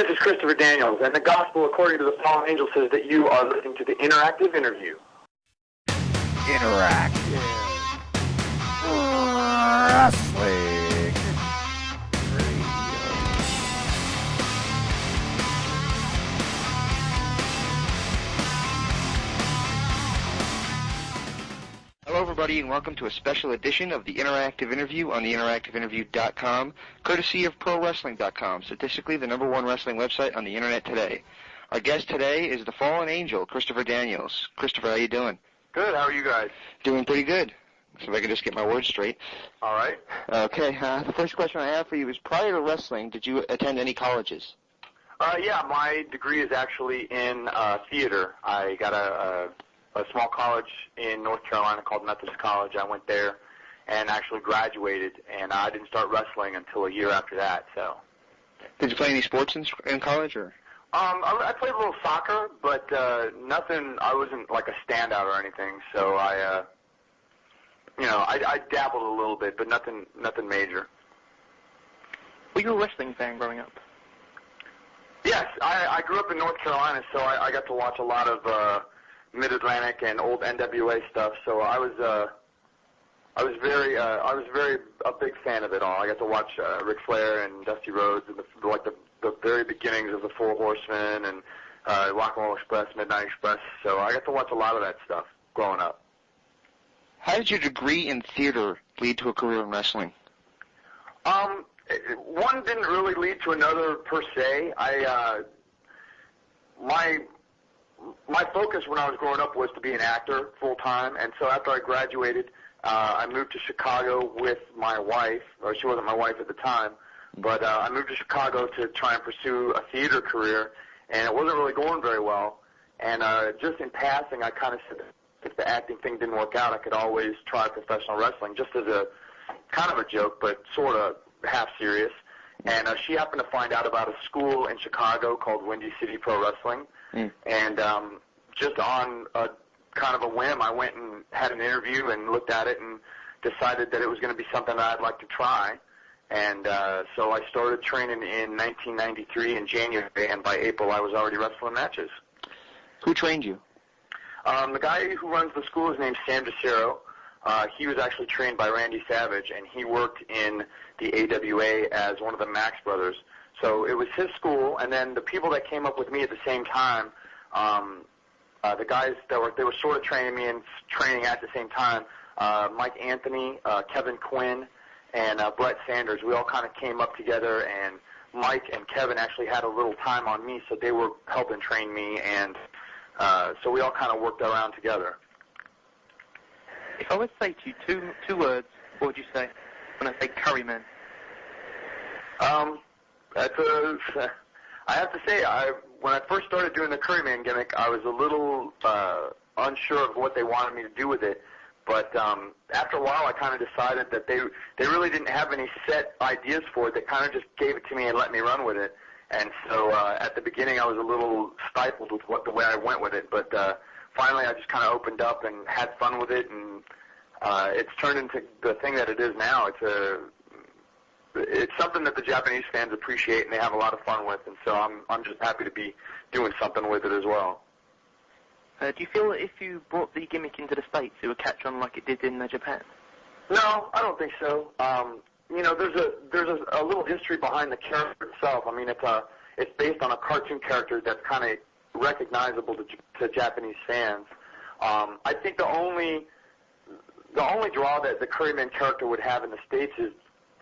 This is Christopher Daniels, and the gospel according to the fallen angel says that you are listening to the Interactive Interview. Interactive Wrestling Radio. Hello, everybody, and welcome to a special edition of the Interactive Interview on the interactiveinterview.com, courtesy of ProWrestling.com, statistically the #1 wrestling website on the Internet today. Our guest today is the fallen angel, Christopher Daniels. Christopher, how you doing? Good, how are you guys? Doing pretty good. So if I can just get my words straight. All right. Okay, the first question I have for you is, prior to wrestling, did you attend any colleges? Yeah, my degree is actually in theater. I got a small college in North Carolina called Methodist College. I went there and actually graduated, and I didn't start wrestling until a year after that. So, did you play any sports in college, or? I played a little soccer, but nothing. I wasn't like a standout or anything. So I dabbled a little bit, but nothing major. Were you a wrestling fan growing up? Yes, I grew up in North Carolina, so I got to watch a lot of Mid-Atlantic and old NWA stuff. So I was very a big fan of it all. I got to watch Ric Flair and Dusty Rhodes and the very beginnings of the Four Horsemen and Rock and Roll Express, Midnight Express. So I got to watch a lot of that stuff growing up. How did your degree in theater lead to a career in wrestling? One didn't really lead to another per se. My focus when I was growing up was to be an actor full time, and so after I graduated, I moved to Chicago with my wife. Or she wasn't my wife at the time, but I moved to Chicago to try and pursue a theater career, and it wasn't really going very well. And just in passing, I kind of said that if the acting thing didn't work out, I could always try professional wrestling, just as a kind of a joke, but sort of half serious. And she happened to find out about a school in Chicago called Windy City Pro Wrestling. And just on a kind of a whim, I went and had an interview and looked at it and decided that it was going to be something that I'd like to try. And so I started training in 1993 in January, and by April I was already wrestling matches. Who trained you? The guy who runs the school is named Sam DeCero. He was actually trained by Randy Savage, and he worked in the AWA as one of the Max brothers. So it was his school, and then the people that came up with me at the same time, the guys that were sort of training me and training at the same time, Mike Anthony, Kevin Quinn, and Brett Sanders, we all kind of came up together, and Mike and Kevin actually had a little time on me, so they were helping train me, and so we all kind of worked around together. If I were to say to you two words, what would you say when I say curryman? I have to say, when I first started doing the curryman gimmick, I was a little unsure of what they wanted me to do with it. But after a while, I kind of decided that they really didn't have any set ideas for it. They kind of just gave it to me and let me run with it. And so at the beginning, I was a little stifled with the way I went with it. But finally, I just kind of opened up and had fun with it, and it's turned into the thing that it is now. It's something that the Japanese fans appreciate and they have a lot of fun with, and so I'm just happy to be doing something with it as well. Do you feel that if you brought the gimmick into the States, it would catch on like it did in Japan? No, I don't think so. There's a little history behind the character itself. I mean, it's based on a cartoon character that's kind of recognizable to Japanese fans. I think the only draw that the Curryman character would have in the States is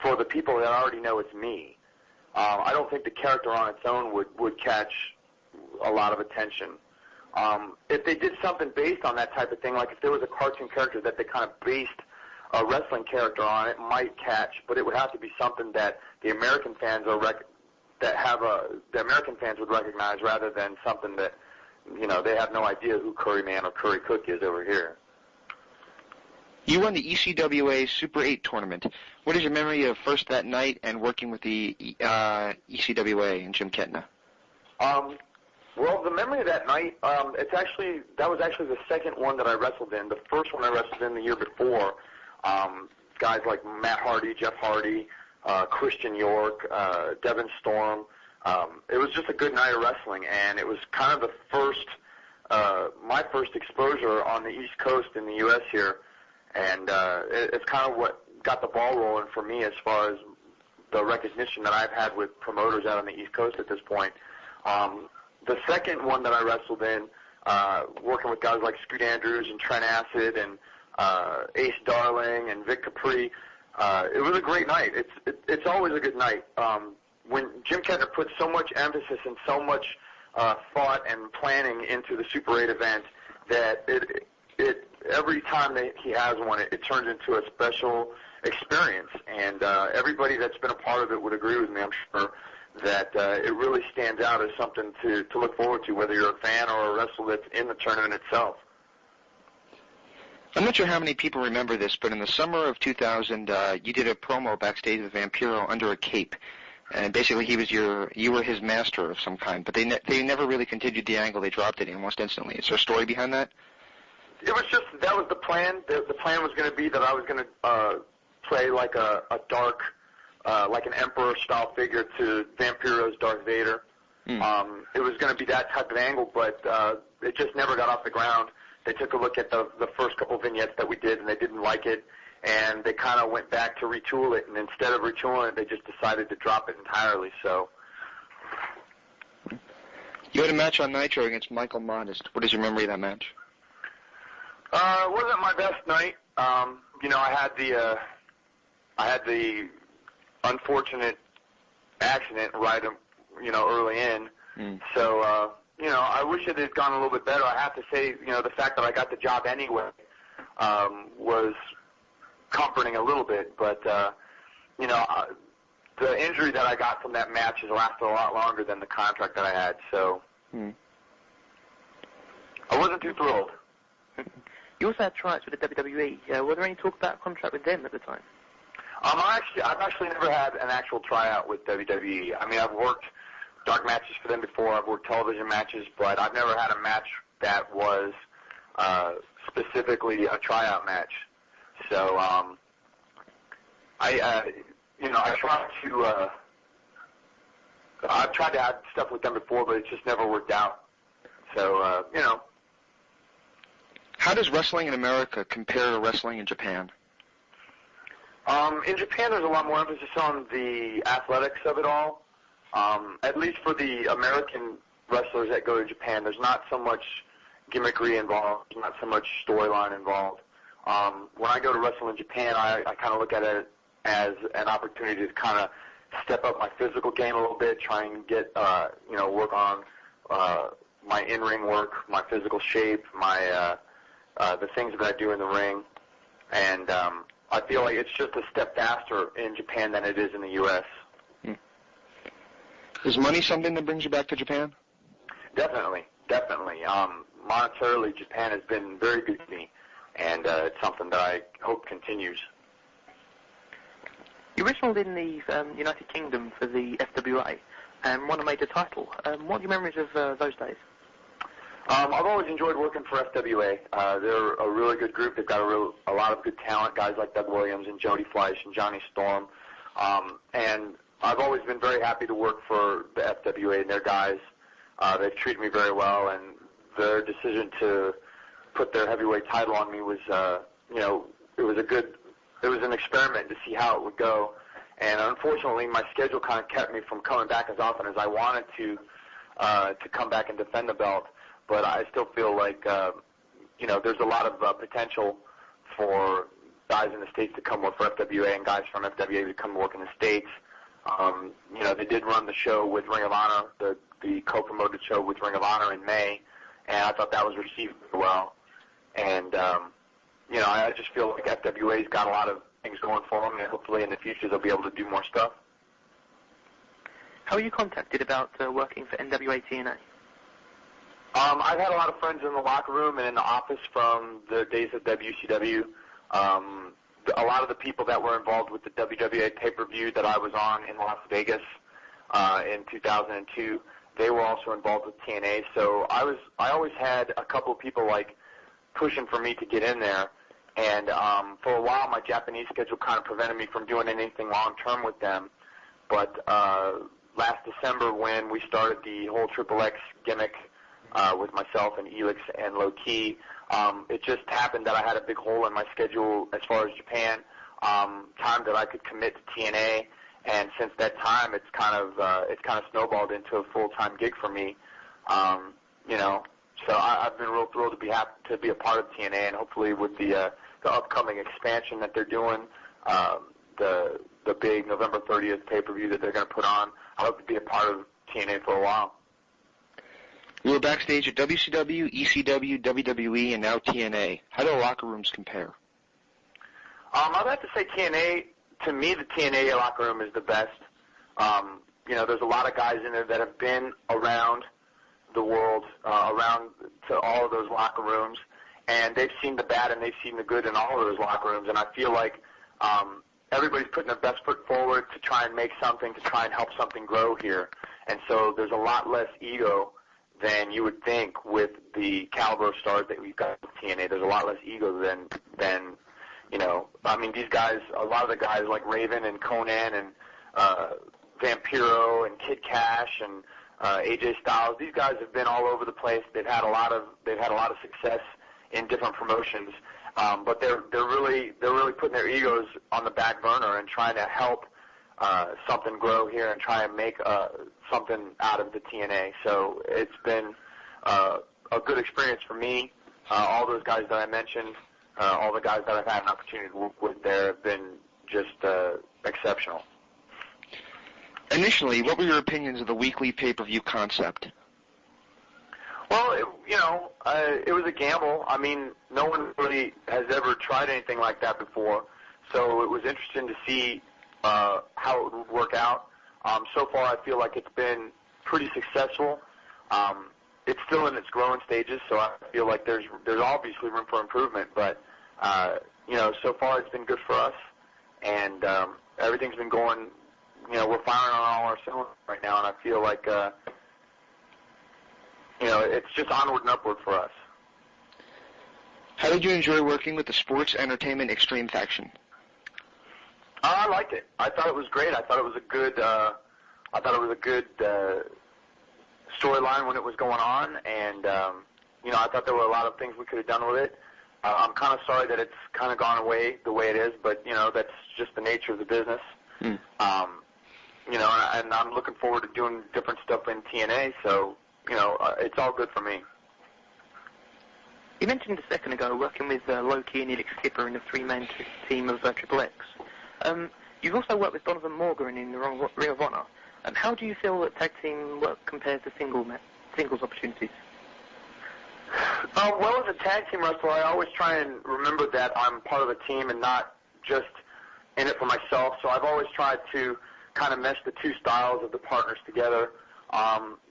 for the people that already know it's me. I don't think the character on its own would catch a lot of attention. If they did something based on that type of thing, like if there was a cartoon character that they kind of based a wrestling character on, it might catch, but it would have to be something that the American fans the American fans would recognize, rather than something that they have no idea who Curryman or Curry Cook is over here. You won the ECWA Super 8 tournament. What is your memory of first that night and working with the ECWA and Jim Ketna? Well, the memory of that night, that was actually the second one that I wrestled in. The first one I wrestled in the year before. Guys like Matt Hardy, Jeff Hardy, Christian York, Devin Storm, it was just a good night of wrestling, and it was kind of the first, my first exposure on the East Coast in the U.S. here, and it's kind of what got the ball rolling for me as far as the recognition that I've had with promoters out on the East Coast at this point. The second one that I wrestled in, working with guys like Scoot Andrews and Trent Acid and Ace Darling and Vic Capri, it was a great night. It's always a good night. When Jim Kettner puts so much emphasis and so much thought and planning into the Super 8 event that it every time that he has one, it turns into a special experience. And everybody that's been a part of it would agree with me, I'm sure, that it really stands out as something to look forward to, whether you're a fan or a wrestler that's in the tournament itself. I'm not sure how many people remember this, but in the summer of 2000, you did a promo backstage with Vampiro under a cape. And basically, you were his master of some kind, but they never really continued the angle. They dropped it almost instantly. Is there a story behind that? It was just, that was the plan. The plan was going to be that I was going to play like a dark, like an Emperor-style figure to Vampiro's Darth Vader. It was going to be that type of angle, but it just never got off the ground. They took a look at the first couple vignettes that we did, and they didn't like it. And they kind of went back to retool it, and instead of retooling it, they just decided to drop it entirely. So, you had a match on Nitro against Michael Modest. What is your memory of that match? It wasn't my best night. I had the unfortunate accident right, early in. So, I wish it had gone a little bit better. I have to say, the fact that I got the job anyway was comforting a little bit, but the injury that I got from that match has lasted a lot longer than the contract that I had, so I wasn't too thrilled. You also had tryouts with the WWE. Were there any talk about a contract with them at the time? I've actually never had an actual tryout with WWE. I mean, I've worked dark matches for them before. I've worked television matches, but I've never had a match that was specifically a tryout match. So, I've tried to have stuff with them before, but it just never worked out. So, How does wrestling in America compare to wrestling in Japan? In Japan, there's a lot more emphasis on the athletics of it all. At least for the American wrestlers that go to Japan, there's not so much gimmickry involved, not so much storyline involved. When I go to wrestle in Japan, I kind of look at it as an opportunity to kind of step up my physical game a little bit, try and get, work on my in-ring work, my physical shape, my the things that I do in the ring. And I feel like it's just a step faster in Japan than it is in the U.S. Is money something that brings you back to Japan? Definitely. Monetarily, Japan has been very good to me, and it's something that I hope continues. You wrestled in the United Kingdom for the FWA and won a major title. What are your memories of those days? I've always enjoyed working for FWA. They're a really good group. They've got a lot of good talent, guys like Doug Williams and Jody Fleisch and Johnny Storm. And I've always been very happy to work for the FWA and their guys. They've treated me very well, and their decision to put their heavyweight title on me was, it was an experiment to see how it would go. And unfortunately, my schedule kind of kept me from coming back as often as I wanted to come back and defend the belt. But I still feel like, there's a lot of potential for guys in the States to come work for FWA and guys from FWA to come work in the States. They did run the show with Ring of Honor, the co-promoted show with Ring of Honor in May, and I thought that was received well. And, I just feel like FWA's got a lot of things going for them, and hopefully in the future they'll be able to do more stuff. How were you contacted about working for NWA TNA? I've had a lot of friends in the locker room and in the office from the days of WCW. A lot of the people that were involved with the WWA pay-per-view that I was on in Las Vegas in 2002, they were also involved with TNA. So I always had a couple of people like pushing for me to get in there. And for a while, my Japanese schedule kind of prevented me from doing anything long-term with them. But last December when we started the whole Triple X gimmick with myself and Elix and Low Key. It just happened that I had a big hole in my schedule as far as Japan, time that I could commit to TNA, and since that time, it's kind of snowballed into a full-time gig for me. So I've been real thrilled to be a part of TNA, and hopefully with the upcoming expansion that they're doing, the big November 30th pay-per-view that they're going to put on, I hope to be a part of TNA for a while. You were backstage at WCW, ECW, WWE, and now TNA. How do the locker rooms compare? I'd have to say TNA, to me, the TNA locker room is the best. There's a lot of guys in there that have been around the world, around to all of those locker rooms, and they've seen the bad and they've seen the good in all of those locker rooms, and I feel like everybody's putting their best foot forward to try and make something, to try and help something grow here. And so there's a lot less ego than you would think with the caliber of stars that we've got with TNA. There's a lot less ego than these guys, a lot of the guys like Raven and Conan and Vampiro and Kid Cash and AJ Styles, these guys have been all over the place. They've had a lot of success in different promotions, but they're really putting their egos on the back burner and trying to help something grow here and try and make something out of the TNA. So it's been a good experience for me. All those guys that I mentioned, all the guys that I've had an opportunity to work with there have been just exceptional. Initially, what were your opinions of the weekly pay-per-view concept? Well, it was a gamble. I mean, no one really has ever tried anything like that before, so it was interesting to see how it would work out. So far, I feel like it's been pretty successful. It's still in its growing stages, so I feel like there's obviously room for improvement. But so far it's been good for us, and everything's been going. We're firing on all our cylinders right now, and I feel like it's just onward and upward for us. How did you enjoy working with the Sports Entertainment Extreme faction? I liked it. I thought it was great. I thought it was a good storyline when it was going on, and I thought there were a lot of things we could have done with it. I'm kind of sorry that it's kind of gone away the way it is, but that's just the nature of the business. And I'm looking forward to doing different stuff in TNA, so it's all good for me. You mentioned a second ago working with Low Key and Elix Skipper in the three-man team of Triple X. You've also worked with Donovan Morgan in the Ring of Honor. How do you feel that tag team work compares to singles opportunities? Well, as a tag team wrestler, I always try and remember that I'm part of a team and not just in it for myself. So I've always tried to kind of mesh the two styles of the partners together.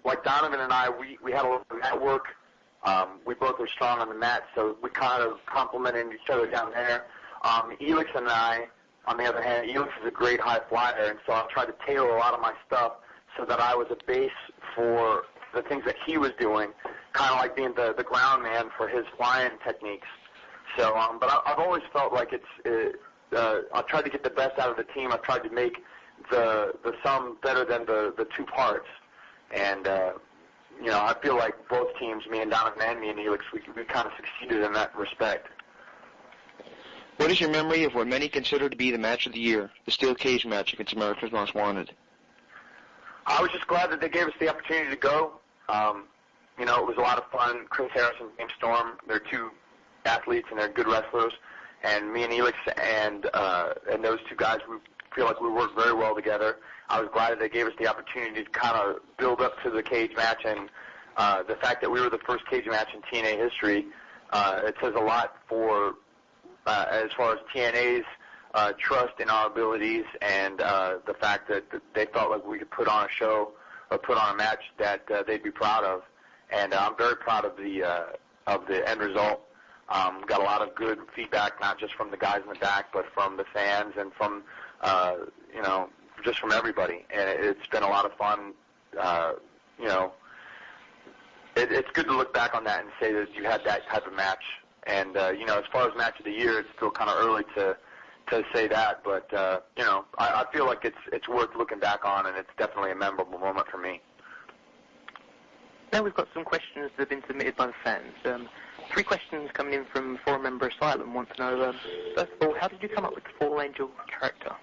Like Donovan and I, we had a little mat work. We both were strong on the mat, so we kind of complemented each other down there. Elix and I, on the other hand, Elix is a great high flyer, and so I've tried to tailor a lot of my stuff so that I was a base for the things that he was doing, kind of like being the ground man for his flying techniques. So, but I've always felt like I've tried to get the best out of the team. I've tried to make the sum better than the two parts. And, I feel like both teams, me and Donovan and me and Elix, we kind of succeeded in that respect. What is your memory of what many consider to be the match of the year, the steel cage match against America's Most Wanted? I was just glad that they gave us the opportunity to go. It was a lot of fun. Chris Harris and James Storm, they're two athletes and they're good wrestlers. And me and Elix and those two guys, we feel like we worked very well together. I was glad that they gave us the opportunity to kind of build up to the cage match, and the fact that we were the first cage match in TNA history, it says a lot for as far as TNA's trust in our abilities and the fact that they felt like we could put on a show or put on a match that they'd be proud of. And I'm very proud of the end result. Got a lot of good feedback, not just from the guys in the back, but from the fans and from just from everybody. And it's been a lot of fun. It's good to look back on that and say that you had that type of match. And as far as match of the year, it's still kind of early to to say that, but I feel like it's worth looking back on, and it's definitely a memorable moment for me. Now we've got some questions that have been submitted by the fans. 3 questions coming in from forum member Asylum want to know, first of all, how did you come up with the Fallen Angel character?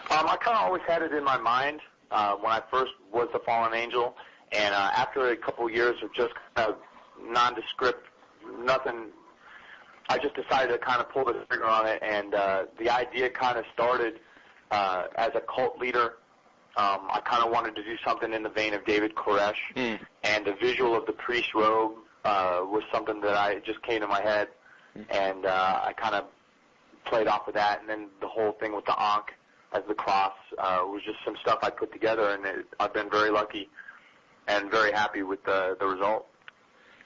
I kind of always had it in my mind when I first was the Fallen Angel, and after a couple of years of just kind of nondescript, nothing, I just decided to kind of pull the trigger on it, and the idea kind of started as a cult leader. I kind of wanted to do something in the vein of David Koresh, and the visual of the priest robe was something that just came to my head, and I kind of played off of that, and then the whole thing with the Ankh as the cross was just some stuff I put together, and I've been very lucky and very happy with the result.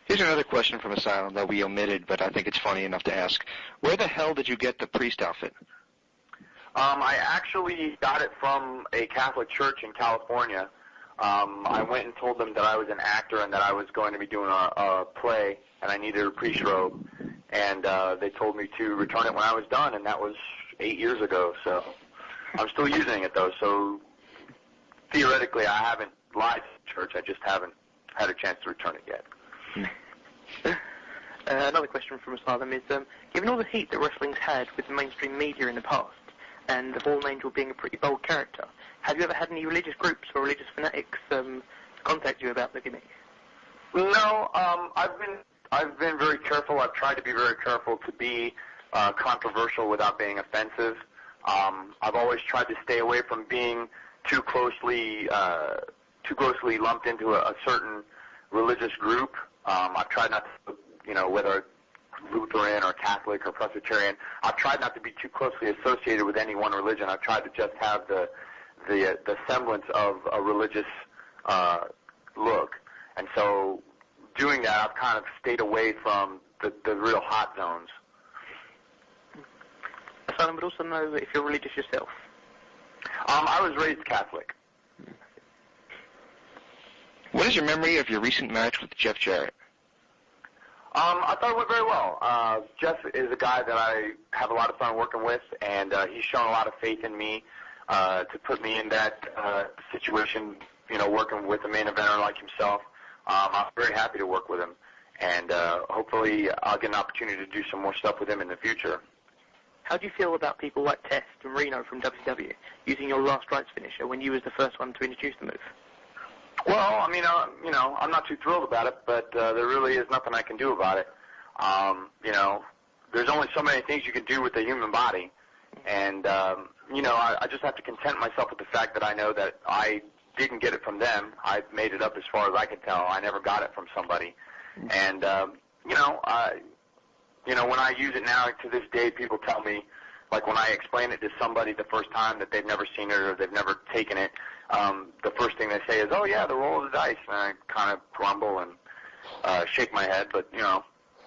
Here's another question from Asylum that we omitted, but I think it's funny enough to ask. Where the hell did you get the priest outfit? I actually got it from a Catholic church in California. I went and told them that I was an actor and that I was going to be doing a play, and I needed a priest robe. And they told me to return it when I was done, and that was 8 years ago. So I'm still using it, though. So theoretically, I haven't lied to the church. I just haven't had a chance to return it yet. Another question from Asylum is, given all the heat that wrestling's had with the mainstream media in the past, and the Fallen Angel being a pretty bold character, have you ever had any religious groups or religious fanatics contact you about the gimmick? No, I've been very careful. I've tried to be very careful to be controversial without being offensive. I've always tried to stay away from being too closely lumped into a certain religious group. I've tried not to, whether Lutheran or Catholic or Presbyterian, I've tried not to be too closely associated with any one religion. I've tried to just have the semblance of a religious look. And so doing that, I've kind of stayed away from the real hot zones. Asylum would also know if you're religious yourself. I was raised Catholic. What is your memory of your recent match with Jeff Jarrett? I thought it went very well. Jeff is a guy that I have a lot of fun working with, and he's shown a lot of faith in me to put me in that situation, working with a main eventer like himself. I'm very happy to work with him, and hopefully I'll get an opportunity to do some more stuff with him in the future. How do you feel about people like Test and Reno from WCW using your Last Rites finisher when you was the first one to introduce the move? Well, I mean, I'm not too thrilled about it, but there really is nothing I can do about it. There's only so many things you can do with the human body, and, I just have to content myself with the fact that I know that I didn't get it from them. I made it up as far as I can tell. I never got it from somebody. And, when I use it now, to this day, people tell me, like when I explain it to somebody the first time that they've never seen it or they've never taken it, the first thing they say is, oh, yeah, the roll of the dice. And I kind of grumble and shake my head. But,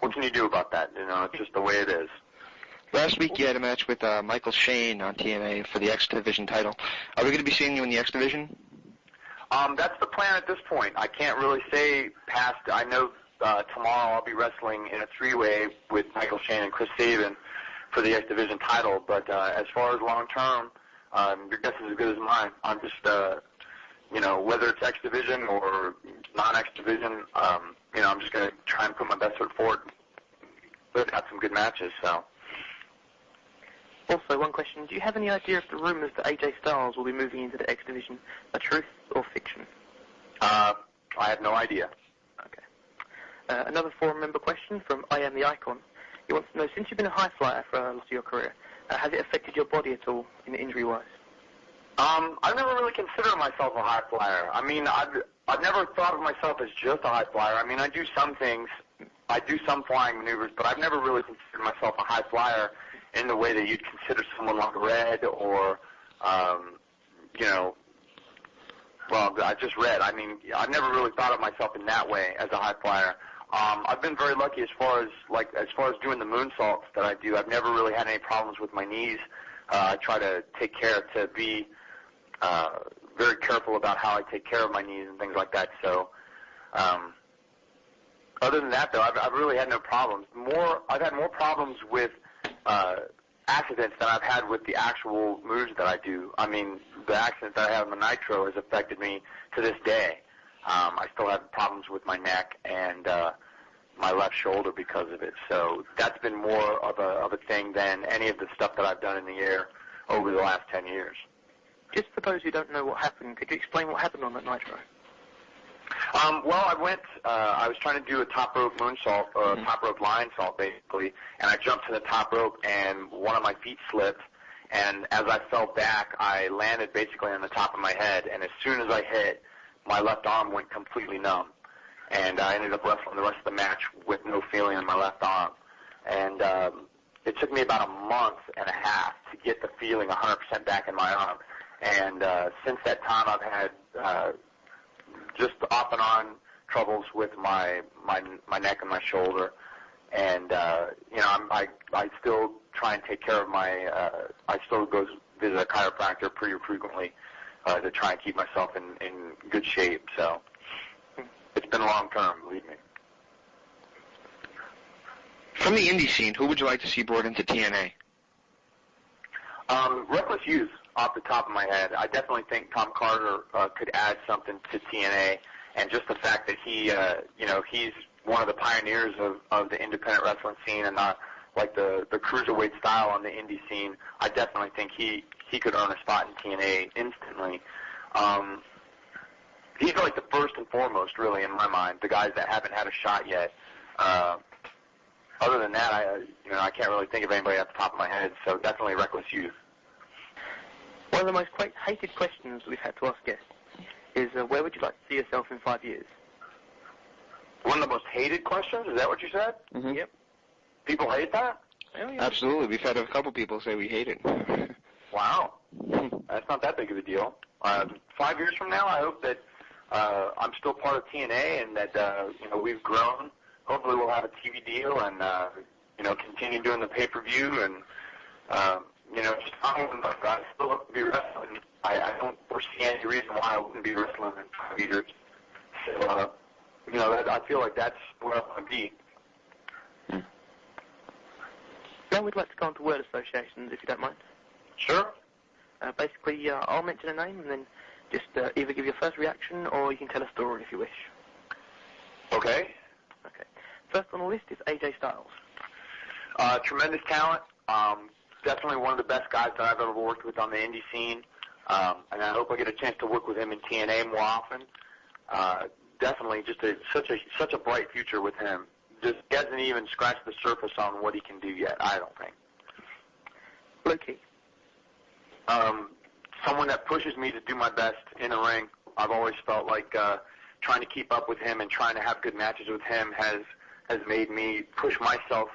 what can you do about that? It's just the way it is. Last week you had a match with Michael Shane on TNA for the X Division title. Are we going to be seeing you in the X Division? That's the plan at this point. I can't really say past. I know tomorrow I'll be wrestling in a 3-way with Michael Shane and Chris Sabin for the X Division title. But as far as long term, your guess is as good as mine. I'm just, whether it's X Division or non-X Division, I'm just going to try and put my best foot forward. We've got some good matches, so. Also, one question. Do you have any idea if the rumors that AJ Styles will be moving into the X Division are truth or fiction? I have no idea. Okay. Another forum member question from I Am the Icon. He wants to know, since you've been a high flyer for a lot of your career, has it affected your body at all, injury-wise? I've never really considered myself a high flyer. I mean, I've never thought of myself as just a high flyer. I mean, I do some things. I do some flying maneuvers, but I've never really considered myself a high flyer in the way that you'd consider someone like Red or, well, I just Red. I mean, I've never really thought of myself in that way as a high flyer. I've been very lucky as far as doing the moonsaults that I do. I've never really had any problems with my knees. I try to take care to be very careful about how I take care of my knees and things like that. So, other than that, though, I've really had no problems. I've had more problems with accidents that I've had with the actual moves that I do. I mean, the accident that I had on the Nitro has affected me to this day. I still have problems with my neck and my left shoulder because of it. So that's been more of a thing than any of the stuff that I've done in the air over the last 10 years. Just for those who don't know what happened, could you explain what happened on that Nitro? Well, I was trying to do a top rope moonsault, top rope lion salt, basically, and I jumped to the top rope, and one of my feet slipped, and as I fell back, I landed basically on the top of my head, and as soon as I hit, my left arm went completely numb, and I ended up wrestling the rest of the match with no feeling in my left arm, and it took me about a month and a half to get the feeling 100% back in my arm, and since that time, I've had just off and on troubles with my neck and my shoulder, and I still try and take care of I still go visit a chiropractor pretty frequently to try and keep myself in good shape. So it's been long term, believe me. From the indie scene, who would you like to see brought into TNA? Reckless Youth, off the top of my head. I definitely think Tom Carter could add something to TNA, and just the fact that he's one of the pioneers of the independent wrestling scene and not like the cruiserweight style on the indie scene. I definitely think he could earn a spot in TNA instantly. He's like the first and foremost, really, in my mind, the guys that haven't had a shot yet. Other than that, I can't really think of anybody off the top of my head, so definitely Reckless Youth. One of the most hated questions we've had to ask guests is, where would you like to see yourself in 5 years? One of the most hated questions? Is that what you said? Mm-hmm. Yep. People hate that? Oh, yeah. Absolutely. We've had a couple people say we hate it. Wow. That's not that big of a deal. 5 years from now, I hope that I'm still part of TNA and that we've grown. Hopefully we'll have a TV deal and continue doing the pay-per-view and just I still love to be wrestling. I don't foresee any reason why I wouldn't be wrestling in 5 years. So I feel like that's where I want to be. Now we'd like to go on to word associations, if you don't mind. Sure. Basically, I'll mention a name and then just either give your first reaction or you can tell a story if you wish. Okay. Okay. First on the list is AJ Styles. Tremendous talent. Definitely one of the best guys that I've ever worked with on the indie scene. And I hope I get a chance to work with him in TNA more often. Definitely just such a bright future with him. Just hasn't even scratched the surface on what he can do yet, I don't think. Loki. Someone that pushes me to do my best in the ring. I've always felt like trying to keep up with him and trying to have good matches with him has made me push myself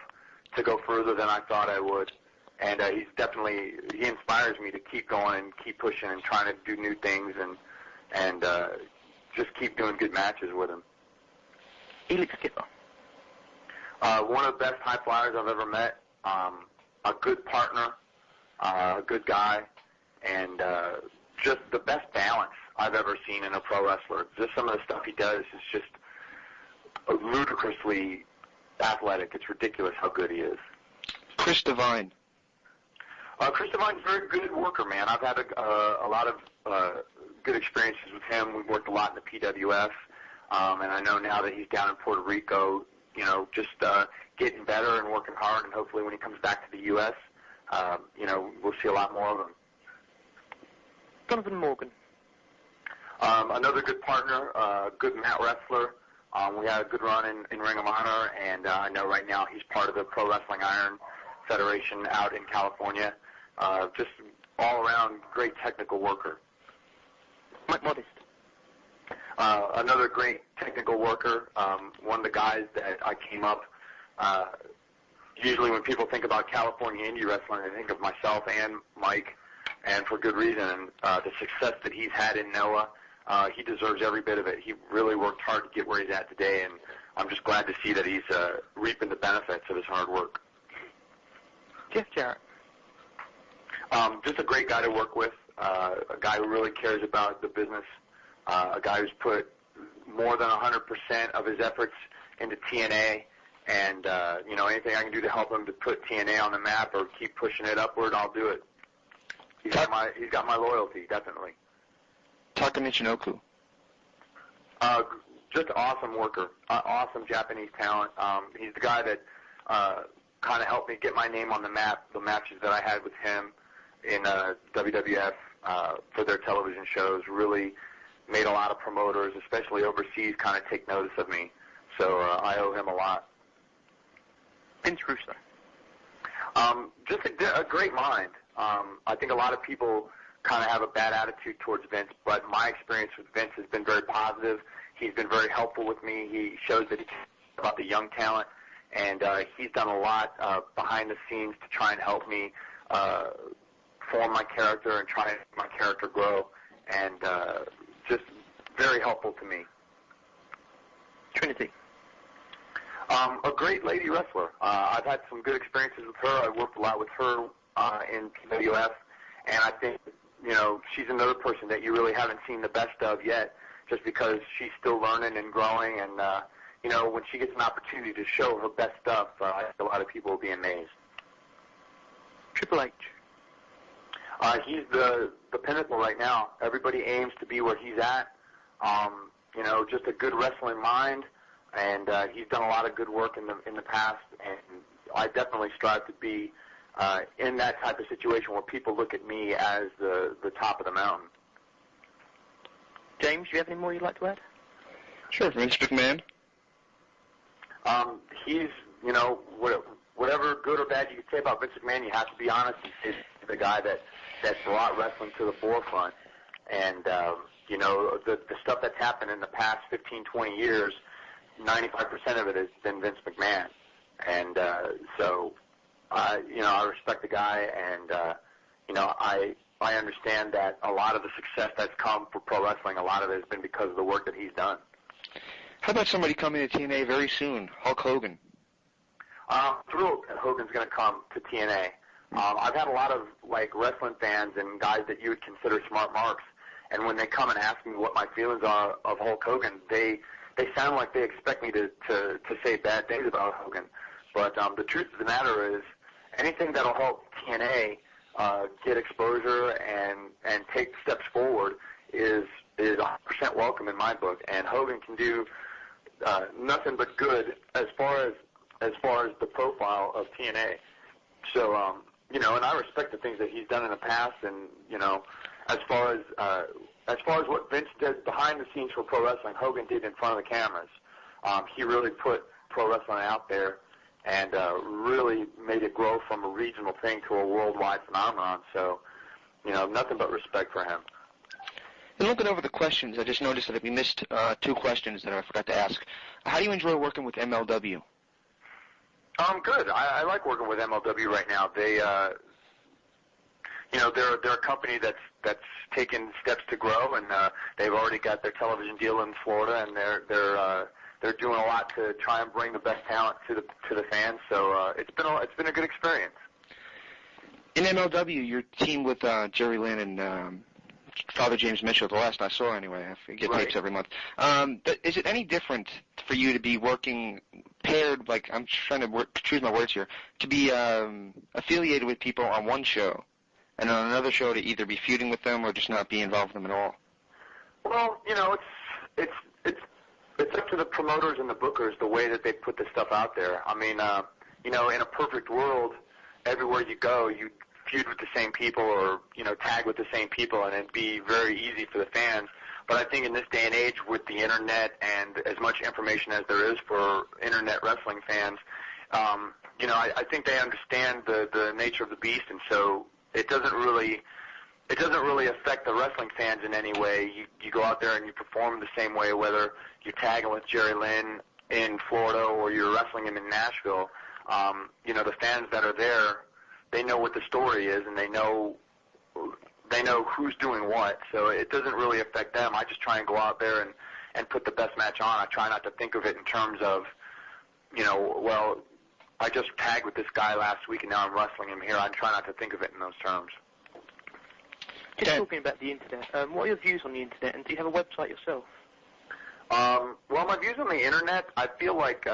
to go further than I thought I would. And he inspires me to keep going and keep pushing and trying to do new things and just keep doing good matches with him. Elix Skipper. One of the best high flyers I've ever met. A good partner, a good guy, and just the best balance I've ever seen in a pro wrestler. Just some of the stuff he does is just ludicrously athletic. It's ridiculous how good he is. Chris Devine. Chris Devine's a very good worker, man. I've had a lot of good experiences with him. We've worked a lot in the PWF, and I know now that he's down in Puerto Rico, just getting better and working hard, and hopefully when he comes back to the U.S., we'll see a lot more of him. Donovan Morgan. Another good partner, good mat wrestler. We had a good run in Ring of Honor, and I know right now he's part of the Pro Wrestling Iron Federation out in California. Just all-around great technical worker. Mike Modest. Another great technical worker. One of the guys that I came up, usually when people think about California indie wrestling, they think of myself and Mike, and for good reason. The success that he's had in NOAH, he deserves every bit of it. He really worked hard to get where he's at today, and I'm just glad to see that he's reaping the benefits of his hard work. Jeff Jarrett. Just a great guy to work with, a guy who really cares about the business, a guy who's put more than 100% of his efforts into TNA, And, anything I can do to help him to put TNA on the map or keep pushing it upward, I'll do it. He's got my loyalty, definitely. Taka Michinoku. Just an awesome worker, awesome Japanese talent. He's the guy that kind of helped me get my name on the map, the matches that I had with him in WWF for their television shows. Really made a lot of promoters, especially overseas, kind of take notice of me. So I owe him a lot. Vince Russo. Just a great mind. I think a lot of people kind of have a bad attitude towards Vince, but my experience with Vince has been very positive. He's been very helpful with me. He shows that he cares about the young talent, and he's done a lot behind the scenes to try and help me form my character and try and make my character grow, and just very helpful to me. Trinity. A great lady wrestler. I've had some good experiences with her. I worked a lot with her in PWF, and I think, she's another person that you really haven't seen the best of yet, just because she's still learning and growing, and, when she gets an opportunity to show her best stuff, I think a lot of people will be amazed. Triple H. He's the pinnacle right now. Everybody aims to be where he's at. Just a good wrestling mind, and he's done a lot of good work in the past, and I definitely strive to be in that type of situation where people look at me as the top of the mountain. James, do you have any more you'd like to add? Sure, Vince McMahon. He's, whatever good or bad you could say about Vince McMahon, you have to be honest. He's the guy that brought wrestling to the forefront. And, the stuff that's happened in the past 15, 20 years, 95% of it has been Vince McMahon. And I respect the guy, and, I understand that a lot of the success that's come for pro wrestling, a lot of it has been because of the work that he's done. How about somebody coming to TNA very soon, Hulk Hogan? I'm thrilled that Hogan's going to come to TNA. I've had a lot of, wrestling fans and guys that you would consider smart marks, and when they come and ask me what my feelings are of Hulk Hogan, they sound like they expect me to say bad things about Hogan. But the truth of the matter is, anything that'll help TNA get exposure and take steps forward is 100% welcome in my book. And Hogan can do nothing but good as far as the profile of TNA. So and I respect the things that he's done in the past, and as far as what Vince did behind the scenes for pro wrestling, Hogan did in front of the cameras. He really put pro wrestling out there and really made it grow from a regional thing to a worldwide phenomenon. So, nothing but respect for him. And looking over the questions, I just noticed that we missed 2 questions that I forgot to ask. How do you enjoy working with MLW? Good. I like working with MLW right now. They, they're a company that's taken steps to grow, and they've already got their television deal in Florida, and they're doing a lot to try and bring the best talent to the fans. So it's been a good experience. In MLW, your team with Jerry Lynn and Father James Mitchell, the last I saw anyway. I get tapes every month. Is it any different for you to be working paired, I'm trying to choose my words here, to be affiliated with people on one show and on another show to either be feuding with them or just not be involved with them at all? Well, it's up to the promoters and the bookers the way that they put this stuff out there. I mean, in a perfect world, everywhere you go, you feud with the same people or, tag with the same people, and it'd be very easy for the fans. But I think in this day and age with the Internet and as much information as there is for Internet wrestling fans, I think they understand the nature of the beast, and so it doesn't really affect the wrestling fans in any way. You go out there and you perform the same way, whether you're tagging with Jerry Lynn in Florida or you're wrestling him in Nashville. The fans that are there, they know what the story is, and they know who's doing what, so it doesn't really affect them. I just try and go out there and put the best match on. I try not to think of it in terms of, I just tagged with this guy last week and now I'm wrestling him here. I try not to think of it in those terms. Just talking about the Internet, what are your views on the Internet, and do you have a website yourself? Well, my views on the Internet, I feel like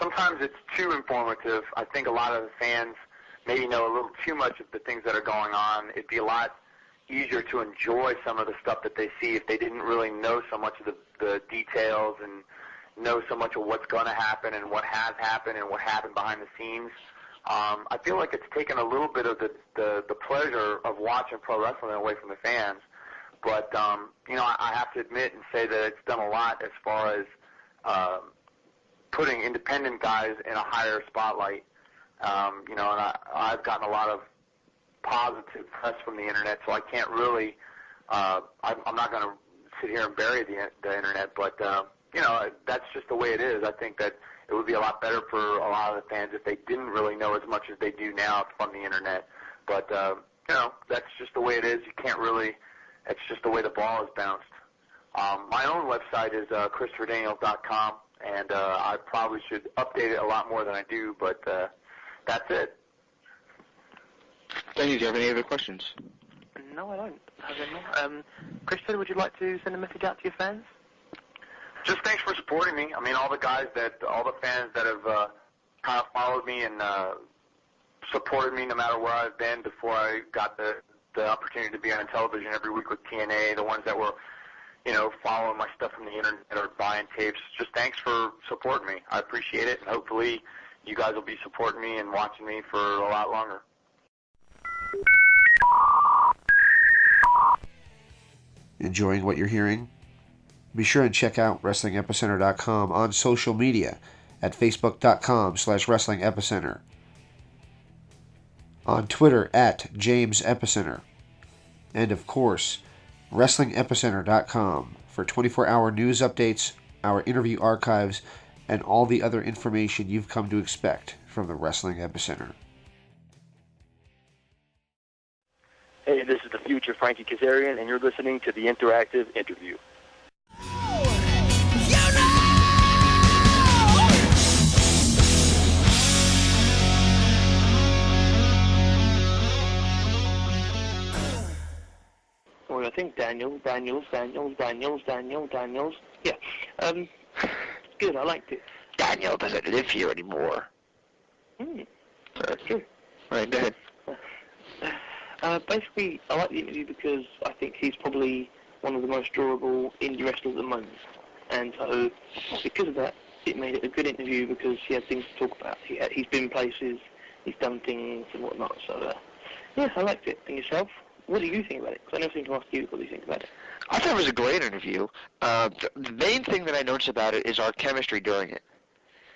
sometimes it's too informative. I think a lot of the fans maybe know a little too much of the things that are going on. It'd be a lot easier to enjoy some of the stuff that they see if they didn't really know so much of the details and know so much of what's going to happen and what has happened and what happened behind the scenes. I feel like it's taken a little bit of the pleasure of watching pro wrestling away from the fans. But, I have to admit and say that it's done a lot as far as putting independent guys in a higher spotlight. And I've gotten a lot of positive press from the internet, so I can't really, I'm not going to sit here and bury the internet, but, that's just the way it is. I think that it would be a lot better for a lot of the fans if they didn't really know as much as they do now from the internet. But, that's just the way it is. You can't really, it's just the way the ball is bounced. My own website is ChristopherDaniels.com, and I probably should update it a lot more than I do, but that's it. Danny, do you have any other questions? No, I don't have any more. Christopher, would you like to send a message out to your fans? Just thanks for supporting me. I mean, all the fans that have kind of followed me and supported me no matter where I've been before I got the opportunity to be on television every week with TNA, the ones that were, following my stuff from the internet or buying tapes. Just thanks for supporting me. I appreciate it, and hopefully you guys will be supporting me and watching me for a lot longer. Enjoying what you're hearing? Be sure and check out WrestlingEpicenter.com on social media at Facebook.com/WrestlingEpicenter, on Twitter at James Epicenter, and of course, WrestlingEpicenter.com for 24-hour news updates, our interview archives, and all the other information you've come to expect from the Wrestling Epicenter. Hey, this is the future Frankie Kazarian, and you're listening to the Interactive Interview. Well, I think Daniels. Yeah. Good, I liked it. Daniel doesn't live here anymore. That's true. Right, go ahead. Basically, I like the interview because I think he's probably one of the most durable indie wrestlers at the moment. And so, because of that, it made it a good interview because he had things to talk about. He's been places, he's done things and whatnot. So, yeah, I liked it. And yourself? What do you think about it? Because I never seem to ask you what you think about it. I thought it was a great interview. The main thing that I noticed about it is our chemistry during it.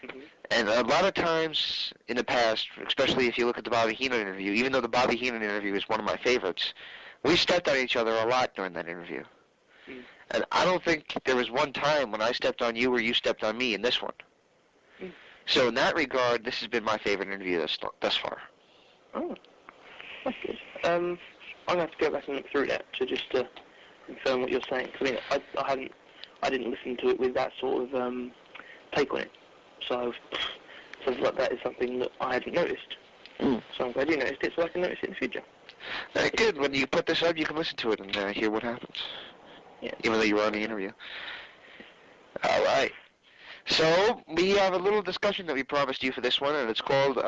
Mm-hmm. And a lot of times in the past, especially if you look at the Bobby Heenan interview, even though the Bobby Heenan interview is one of my favorites, we stepped on each other a lot during that interview. Mm. And I don't think there was one time when I stepped on you or you stepped on me in this one. Mm. So in that regard, this has been my favorite interview thus far. Oh, that's good. I'm going to have to go back and look through that to just confirm what you're saying. Cause, I didn't listen to it with that sort of take on it. So something like that is something that I hadn't noticed. Mm. So I'm glad you noticed it so I can notice it in the future. Good. When you put this up, you can listen to it and hear what happens. Yeah. Even though you were on the interview. All right. So we have a little discussion that we promised you for this one, and it's called,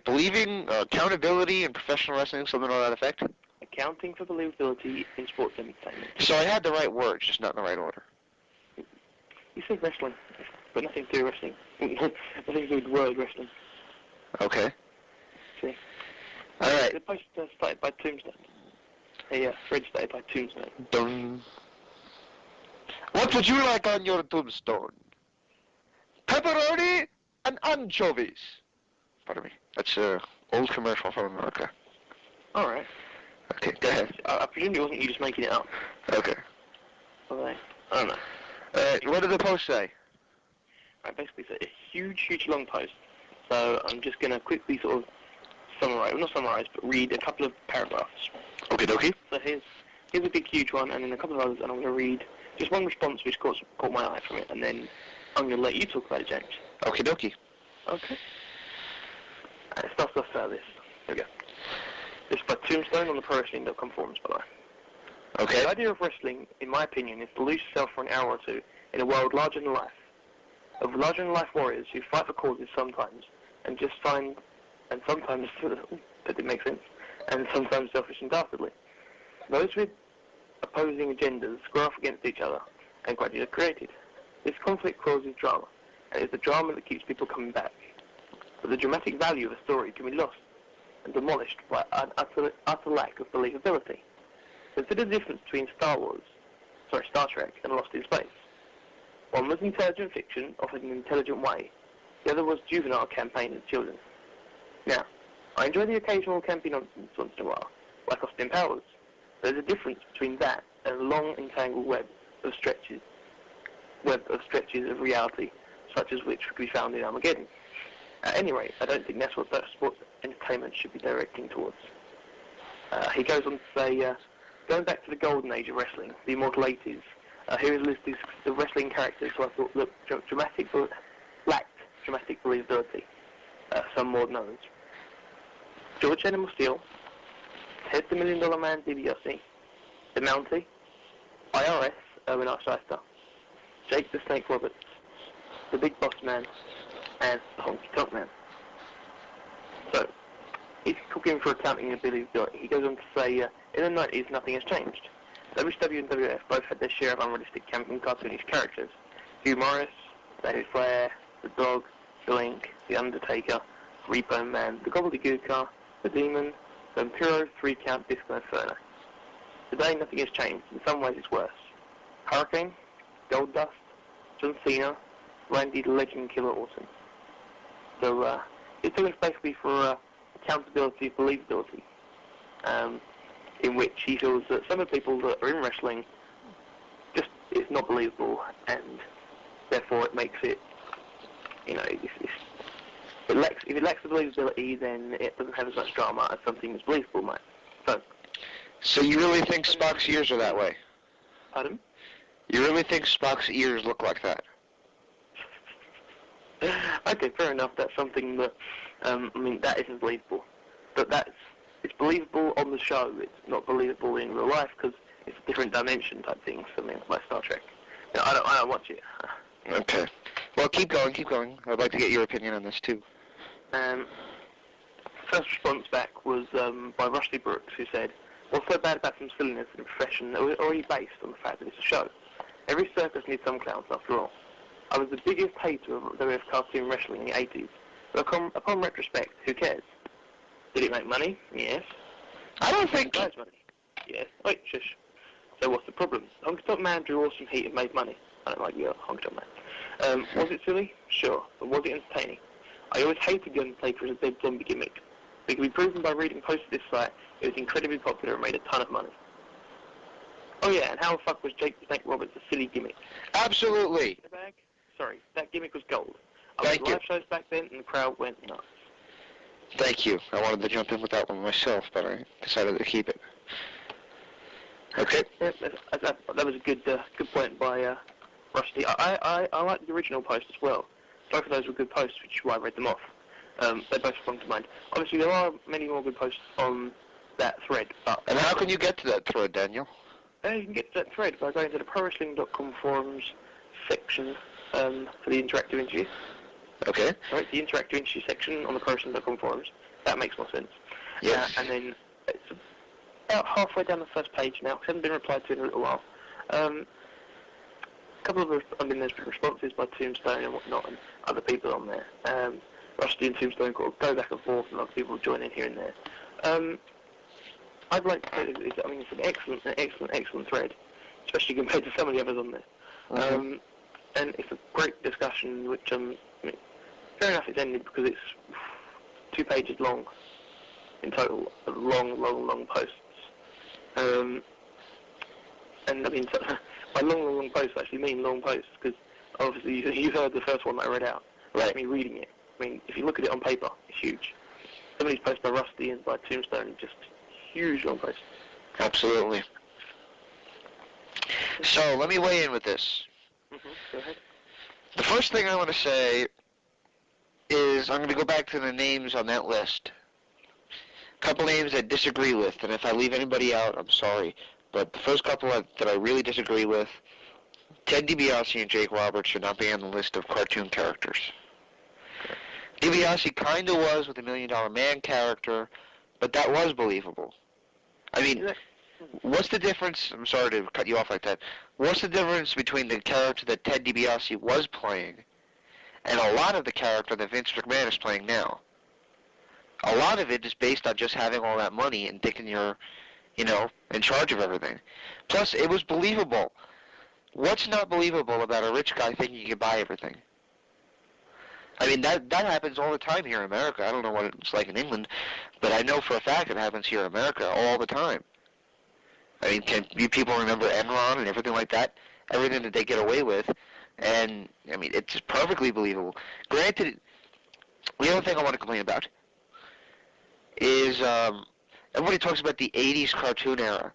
Believing, Accountability in Professional Wrestling, something to that effect? Accounting for believability in sports entertainment. So I had the right words, just not in the right order. You said wrestling, but nothing to do with wrestling. Nothing to do with word wrestling. Okay. See? All right. The post started by Tombstone. A thread started by Tombstone. Dun. What would you like on your tombstone? Pepperoni and anchovies. Pardon me. That's an old commercial from America. All right. Okay, go ahead. I presume it wasn't you just making it up. Okay. I don't know. What did the post say? Right, basically, it's a huge long post. So I'm just going to quickly sort of summarize, well, not summarize, but read a couple of paragraphs. Okie dokie. So here's a big, huge one, and then a couple of others, and I'm going to read just one response which caught my eye from it, and then I'm going to let you talk about it, James. Okie dokie. Okay. It starts off this. Here we go. This is by Tombstone on the ProWrestling.com forums, by the way. Okay. The idea of wrestling, in my opinion, is to lose yourself for an hour or two in a world larger than life. of larger-than-life warriors who fight for causes sometimes, and sometimes, that didn't make sense, and sometimes selfish and dastardly. Those with opposing agendas square off against each other, and gradually are created. This conflict causes drama, and it's the drama that keeps people coming back. But the dramatic value of a story can be lost and demolished by an utter lack of believability. Consider the difference between Star Trek and Lost in Space. One was intelligent fiction offered in an intelligent way. The other was juvenile campaign of children. Now, I enjoy the occasional campy nonsense once in a while, like Austin Powers. There's a difference between that and a long entangled web of stretches of reality, such as which could be found in Armageddon. At any rate, I don't think that's what sports entertainment should be directing towards. He goes on to say, going back to the golden age of wrestling, the immortal 80s, here is listed the wrestling characters who I thought lacked dramatic believability, some more than others. George Animal Steel, Ted the Million Dollar Man DiBiase, The Mountie, IRS Erwin Archeister, Jake the Snake Roberts, The Big Boss Man, and The Honky Tonk Man. So, he's cooking for accounting and believability. He goes on to say, in the 90s, nothing has changed. WCW and WF both had their share of unrealistic camping cartoonish characters. Hugh Morris, David Flair, The Dog, The Link, The Undertaker, Repo Man, The Gobbledygooker, The Demon, The Vampiro, 3-Count, Disco Inferno. Today, nothing has changed. In some ways, it's worse. Hurricane, Goldust, John Cena, Randy the Legend Killer Orton. So, it's talking basically for accountability, believability, in which he feels that some of the people that are in wrestling just it's not believable, and therefore it makes it, if it lacks the believability, then it doesn't have as much drama as something that's believable might. So you really think Spock's ears are that way? Pardon? You really think Spock's ears look like that? Okay, fair enough. That's something that, that isn't believable. But it's believable on the show. It's not believable in real life because it's a different dimension type thing. Something like Star Trek. I don't watch it. Okay. Well, keep going. I'd like to get your opinion on this too. First response back was by Rusty Brooks, who said, "What's so bad about some silliness in a profession that was already based on the fact that it's a show? Every circus needs some clowns after all. I was the biggest hater of WF cartoon wrestling in the 80s, but upon retrospect, who cares? Did it make money? Yes. I don't think... It money? Yes. Wait, shush. So what's the problem? Honky Tonk Man drew awesome heat and made money. I don't like you, Honky Tonk Man. Was it silly? Sure. But was it entertaining? I always hated the Undertaker as a dead zombie gimmick. It can be proven by reading posts of this site. It was incredibly popular and made a ton of money. Oh yeah, and how the fuck was Jake the Snake Roberts a silly gimmick? Absolutely. Sorry, that gimmick was gold. I Thank went you. live shows back then, and the crowd went nuts. Thank you. I wanted to jump in with that one myself, but I decided to keep it. Okay. Yeah, that was a good point by Rusty. I like the original post as well. Both of those were good posts, which is why I read them off. They both sprung to mind. Obviously, there are many more good posts on that thread. But And how can you get to that thread, Daniel? You can get to that thread by going to the ProWrestling.com forums section for the interactive interview. Okay. Right, the interactive interview section on the ProWrestling.com forums. That makes more sense. Yes. And then it's about halfway down the first page now. It hasn't been replied to in a little while. A couple of there's been responses by Tombstone and whatnot, and other people on there. Rusty and Tombstone go back and forth, and other people join in here and there. I'd like to say it's an excellent thread, especially compared to some of the others on there. Mm-hmm. And it's a great discussion, which fair enough it's ended because it's 2 pages long in total, of long posts. And I mean, by long posts I actually mean long posts, because obviously you heard the first one that I read out. Right. Me reading it. I mean, if you look at it on paper, it's huge. Some of these posts by Rusty and by Tombstone are just huge long posts. Absolutely. So, let me weigh in with this. Go ahead. The first thing I want to say is I'm going to go back to the names on that list. A couple names I disagree with, and if I leave anybody out, I'm sorry. But the first couple that I really disagree with Ted DiBiase and Jake Roberts should not be on the list of cartoon characters. DiBiase kind of was with the $1 Million Man character, but that was believable. I mean, what's the difference? I'm sorry to cut you off like that. What's the difference between the character that Ted DiBiase was playing and a lot of the character that Vince McMahon is playing now? A lot of it is based on just having all that money and thinking you're, in charge of everything. Plus, it was believable. What's not believable about a rich guy thinking he can buy everything? I mean, that happens all the time here in America. I don't know what it's like in England, but I know for a fact it happens here in America all the time. I mean, can you people remember Enron and everything like that? Everything that they get away with, and, I mean, it's perfectly believable. Granted, the other thing I want to complain about is everybody talks about the 80s cartoon era.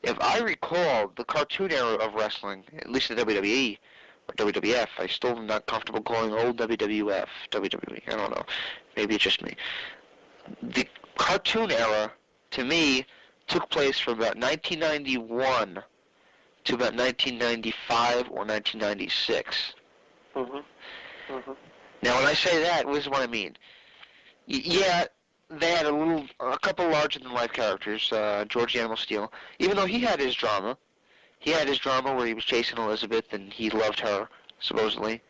If I recall, the cartoon era of wrestling, at least the WWE, or WWF, I still am not comfortable calling old WWF, WWE, I don't know. Maybe it's just me. The cartoon era, to me, took place from about 1991 to about 1995 or 1996. Now, when I say that, this is what I mean. Yeah, they had a couple larger-than-life characters, George the Animal Steel, even though he had his drama. He had his drama where he was chasing Elizabeth and he loved her, supposedly.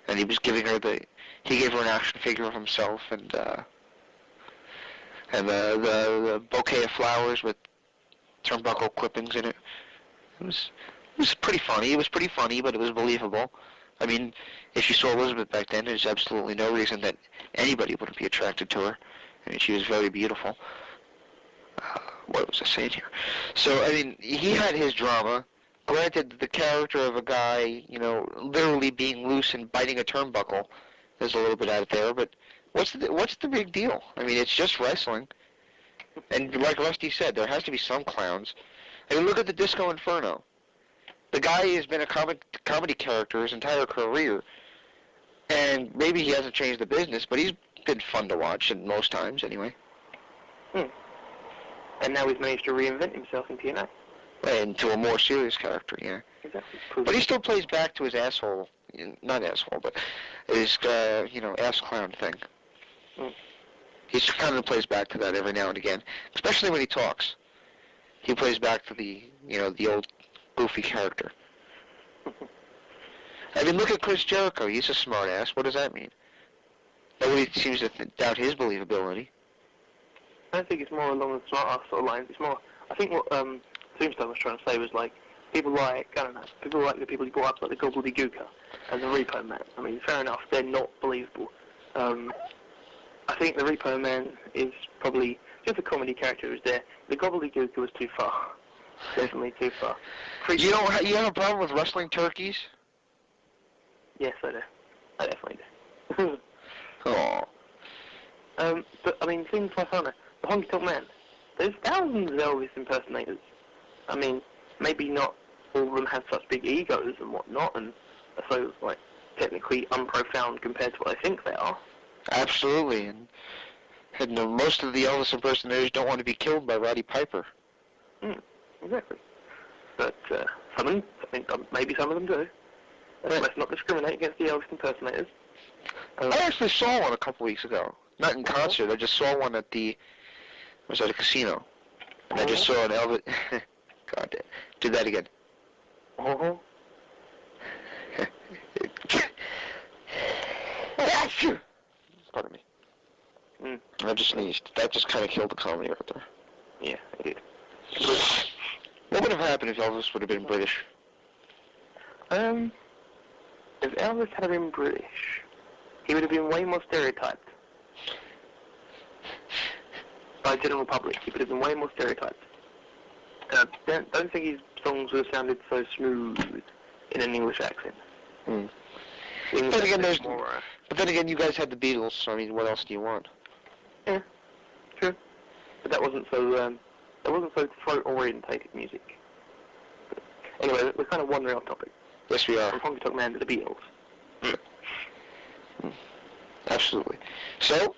And he was giving her he gave her an action figure of himself and the bouquet of flowers with turnbuckle clippings in it. It was pretty funny. It was pretty funny, but it was believable. I mean, if you saw Elizabeth back then, there's absolutely no reason that anybody wouldn't be attracted to her. I mean, she was very beautiful. What was I saying here? So, I mean, he had his drama. Granted, the character of a guy, literally being loose and biting a turnbuckle is a little bit out there, but what's the big deal? I mean, it's just wrestling. And like Rusty said, there has to be some clowns. I mean, look at the Disco Inferno. The guy has been a comedy character his entire career, and maybe he hasn't changed the business, but he's been fun to watch, and most times, anyway. And now he's managed to reinvent himself in TNA. Into a more serious character, yeah. Exactly. But he still plays back to his asshole, not asshole, but his, ass clown thing. He kind of plays back to that every now and again, especially when he talks. He plays back to the old goofy character. I mean, look at Chris Jericho. He's a smart ass. What does that mean? Nobody seems to doubt his believability. I don't think it's more along the smart ass sort of lines. It's more, I think what Tombstone was trying to say was like, people like the people he brought up, like the Gobbledygooker and the Repo Man. I mean, fair enough, they're not believable. I think the Repo Man is probably just a comedy character who's there. The Gobbledygooker was too far. Definitely too far. You have a problem with wrestling turkeys? Yes, I do. I definitely do. Oh. But, I mean, things like, I don't know, the Honky Tonk Man. There's thousands of Elvis impersonators. I mean, maybe not all of them have such big egos and whatnot, and are so, like, technically unprofound compared to what I think they are. Absolutely, and most of the Elvis impersonators don't want to be killed by Roddy Piper. Exactly. But some of them, maybe some of them do. Let's not discriminate against the Elvis impersonators. I actually saw one a couple weeks ago. Not in concert. I just saw one at a casino. And I just saw an Elvis. God damn. Do that again. Pardon me. I just sneezed. That just kind of killed the comedy right there. Yeah, it did. What would have happened if Elvis would have been British? If Elvis had been British, he would have been way more stereotyped. By the general public, he would have been way more stereotyped. Don't think his songs would have sounded so smooth in an English accent. But then again, you guys had the Beatles, so I mean, what else do you want? Yeah, true. But that wasn't so throat-orientated music. But anyway, we're kind of wandering off topic. Yes, we are. From Honky Tonk Man to the Beatles. Absolutely. So,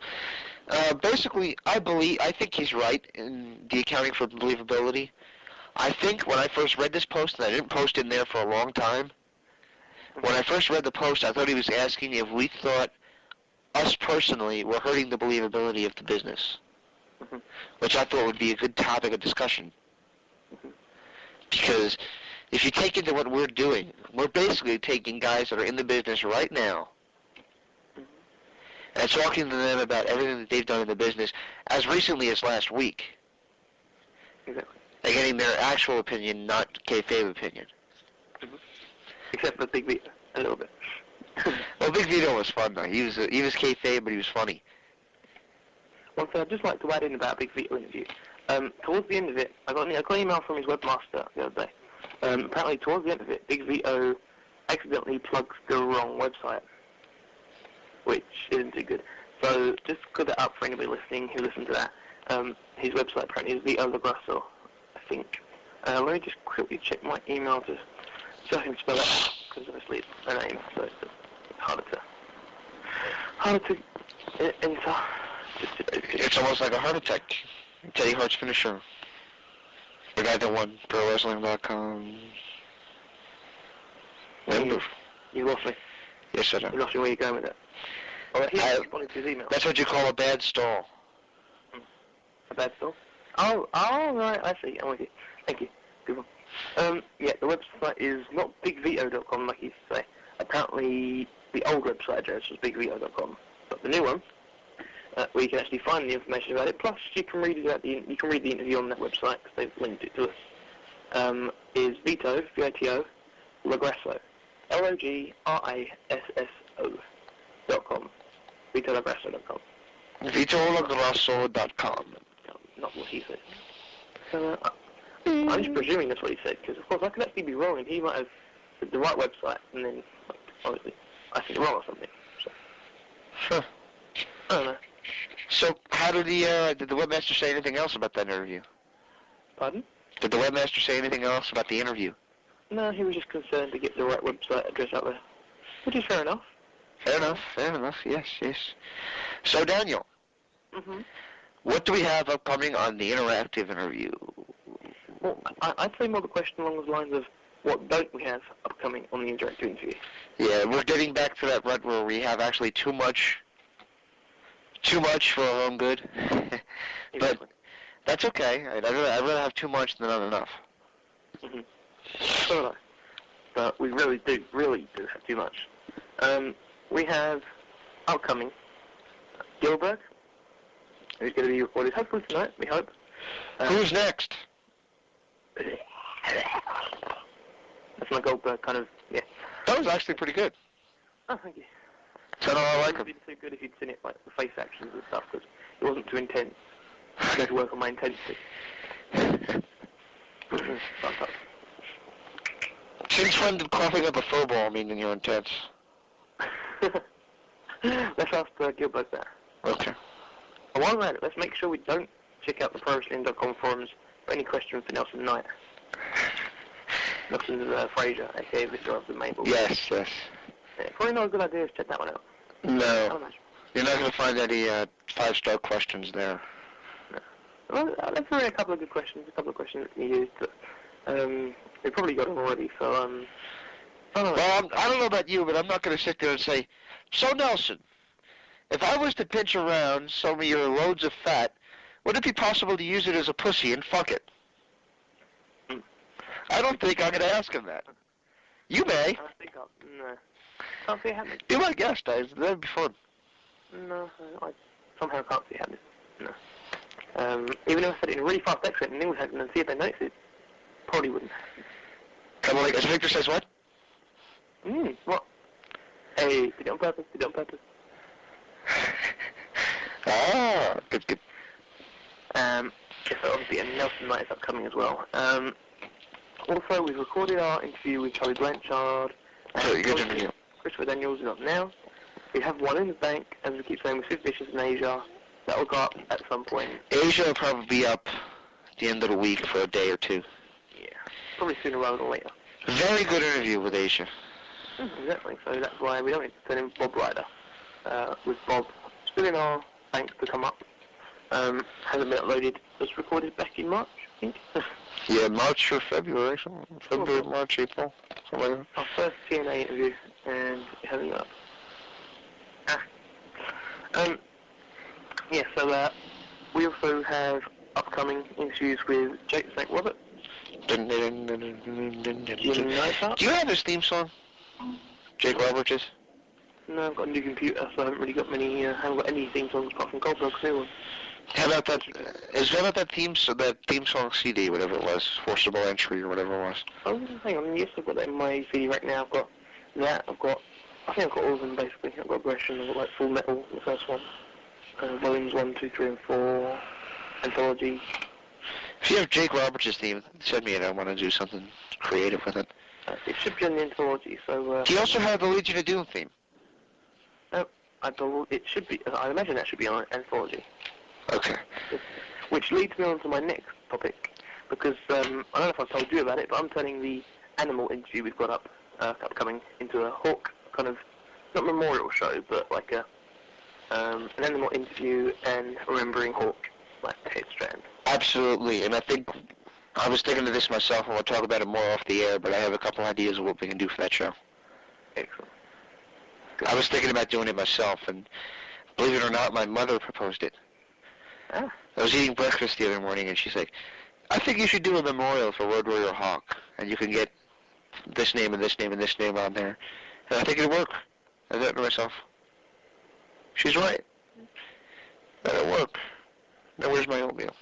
basically, I think he's right in the accounting for believability. I think when I first read this post, and I didn't post in there for a long time, when I first read the post, I thought he was asking if we thought us personally were hurting the believability of the business, which I thought would be a good topic of discussion. Because if you take into what we're doing, we're basically taking guys that are in the business right now and talking to them about everything that they've done in the business as recently as last week. Exactly. And getting their actual opinion, not kayfabe opinion. Except for Big Vito, a little bit. Well, Big Vito was fun, though. He was kayfabe, but he was funny. One thing I'd just like to add in about a Big Vito interview. Towards the end of it, I got an email from his webmaster the other day. Apparently, towards the end of it, Big Vito accidentally plugs the wrong website, which isn't too good. So just put that up for anybody listening who listened to that. His website apparently is Vito Lagrasso, I think. Let me just quickly check my email so I can spell it out, because obviously it's a name, so it's harder to enter. It's almost like a heart attack. Teddy Hart's finisher. The guy that won ProWrestling.com. You lost me. Yes, I know. You lost me where you're going with it. Oh, he responded to his email. That's what you call a bad stall. A bad stall? Oh, right, I see. I'm with you. Thank you. Good one. Yeah, the website is not bigvito.com like he used to say. Apparently, the old website address was bigvito.com, but the new one, where you can actually find the information about it. Plus, you can read the interview on that website because they've linked it to us. Is Vito, V-I-T-O, Lagrasso, LOGRASSO.com. VitoLagrasso.com. VitoLagrasso.com. Not what he said. So, I'm just presuming that's what he said, because of course I could actually be wrong, and he might have said the right website, and then, like, obviously, I said it wrong or something. So. Huh. I don't know. So, how did the webmaster say anything else about that interview? Pardon? Did the webmaster say anything else about the interview? No, he was just concerned to get the right website address out there, which is fair enough. Fair enough, yes. So, Daniel, what do we have upcoming on the interactive interview? Well, I'd say more the question along the lines of what don't we have upcoming on the interactive interview? Yeah, we're getting back to that rut where we have actually too much for our own good. But that's okay. I'd rather have too much than not enough. So do I. But we really do have too much. We have upcoming Gilbert, who's going to be recorded hopefully tonight, we hope. Who's next? That's my Goldberg kind of, yeah. That was actually pretty good. Oh, thank you. So no, I like It would have been too good if you'd seen it, like, the face actions and stuff, because it wasn't too intense. I had to work on my intensity. Since when did coughing up a fur ball mean that you're intense? Let's ask Gilbert that. Okay. And while we're at it, let's make sure we don't check out the ProWrestling.com forums for any questions for Nelson Knight. Nelson's Frazier, aka Victor of the Maple. Yes. Yeah, probably not a good idea to check that one out. No. You're not going to find any 5-star questions there. No. Well, let's throw in a couple of good questions, that can be used, but we probably got them already, so, I don't know. Well, I don't know about you, but I'm not going to sit there and say, so Nelson, if I was to pinch around some of your loads of fat, would it be possible to use it as a pussy and fuck it? I don't think I'm going to ask him that. You may. I think no. Can't see it happening. Be my guest, that'd be fun. No, I somehow can't see it happening. No. Even if I said it in a really fast accent and English accent and see if they notice it, probably wouldn't. Come on, as Victor says, what? What? Hey, did it on purpose? Ah, good. Yes, so obviously, and Nelson Knight is upcoming as well. Also, we've recorded our interview with Charlie Blanchard. Christopher Daniels is up now. We have one in the bank, as we keep saying, with Sid Vicious in Asia. That will go up at some point. Asia will probably be up at the end of the week for a day or two. Yeah, probably sooner rather than later. Very good interview with Asia. Exactly, so that's why we don't need to send in Bob Ryder. With Bob still in our bank to come up. Hasn't been uploaded. It was recorded back in March. think. Yeah, March or February, February, March, April, something like that. Our first TNA interview, and it hasn't got up. Yeah, so we also have upcoming interviews with Jake Snake Robert. Do you know that? Do you have his theme song? Jake Roberts? No, I've got a new computer, so I haven't really got many. Haven't got any theme songs apart from Goldberg's new one. How about that? How about that theme song CD, whatever it was, Forcible Entry or whatever it was? Oh, hang on. Yes, I've got that in my CD right now. I've got that. I think I've got all of them basically. I've got Aggression. I've got like Full Metal, the first one. Volumes 1, 2, 3, and 4. Anthology. If you have Jake Roberts' theme, send me it. I want to do something creative with it. It should be on the Anthology. So. Do you also have the Legion of Doom theme? No, it should be. I imagine that should be on Anthology. Okay. Which leads me on to my next topic, because I don't know if I've told you about it, but I'm turning the animal interview we've got upcoming into a Hawk kind of, not memorial show, but like an animal interview and remembering Hawk, like the head strand. Absolutely, and I think I was thinking of this myself, and we'll talk about it more off the air, but I have a couple ideas of what we can do for that show. Excellent. Good. I was thinking about doing it myself, and believe it or not, my mother proposed it. Ah. I was eating breakfast the other morning, and she's like, I think you should do a memorial for Road Warrior Hawk, and you can get this name and this name and this name on there. And I think it'll work. I thought to myself, she's right. That'll work. Now where's my oatmeal?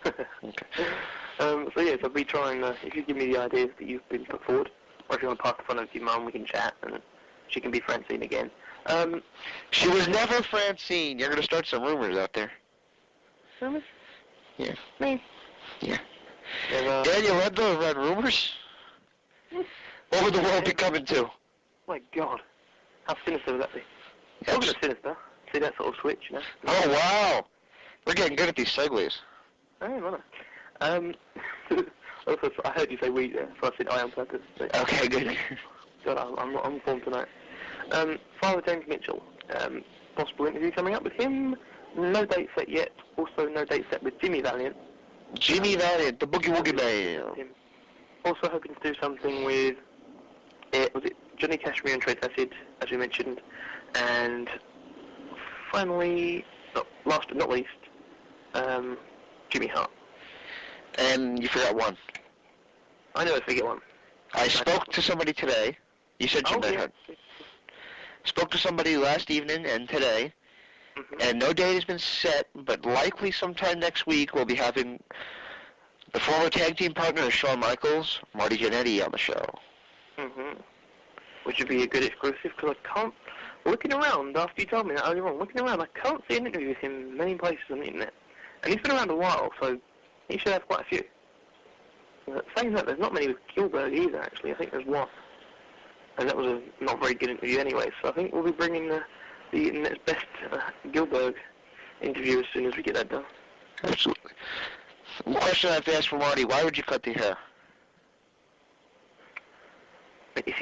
Okay. So yes, I'll be trying, if you give me the ideas that you've been put forward, or if you want to pass the phone over to your mum, we can chat, and she can be Francine again. She was never Francine. You're going to start some rumors out there. Rumors? Yeah. Me? Yeah. And, Daniel read those red rumors? What would the world be coming to? My God. How sinister would that be? Yeah, Talking of sinister, see that sort of switch, you know? Oh, wow. We're getting good at these segues. Oh, no. Also, I heard you say we there, so I said I on purpose. Okay, good. God, I'm not on form tonight. Father James Mitchell, possible interview coming up with him. No date set yet. Also, no date set with Jimmy Valiant. Jimmy Valiant, the Boogie Woogie Man. Also hoping to do something with, was it Johnny Cashmere and Trace Acid, as we mentioned. And finally, last but not least, Jimmy Hart. And you forgot one. I know I forget one. I spoke to somebody today. You said you met her. Spoke to somebody last evening and today, and no date has been set, but likely sometime next week we'll be having the former tag team partner of Shawn Michaels, Marty Jannetty, on the show. Which would be a good exclusive, because I can't, looking around, after you told me that earlier on, looking around, I can't see an interview with him many places on the internet. And he's been around a while, so he should have quite a few. Saying that, there's not many with Gilbert either, actually. I think there's one. And that was a not very good interview anyway, so I think we'll be bringing the internet's best Gilbert interview as soon as we get that done. Absolutely. One question I have to ask for Marty, why would you cut the hair? He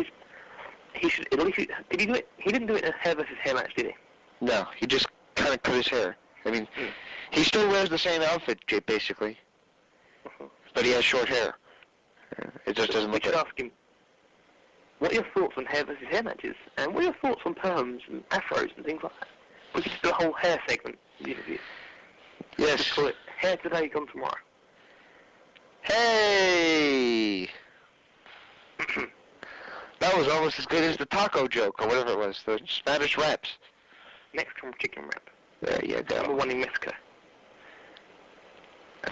should, at least, did he do it? He didn't do it in a hair versus hair match, did he? No, he just kind of cut his hair. I mean, he still wears the same outfit, basically, but he has short hair. It just doesn't look We should like... ask him, what are your thoughts on hair versus hair matches? And what are your thoughts on perms and afros and things like that? We could just do a whole hair segment of the interview. Yes. Just call it Hair Today, Gone Tomorrow. Hey! That was almost as good as the taco joke, or whatever it was, the Spanish raps. Mexican chicken wrap. There you go. Number one in Mexico.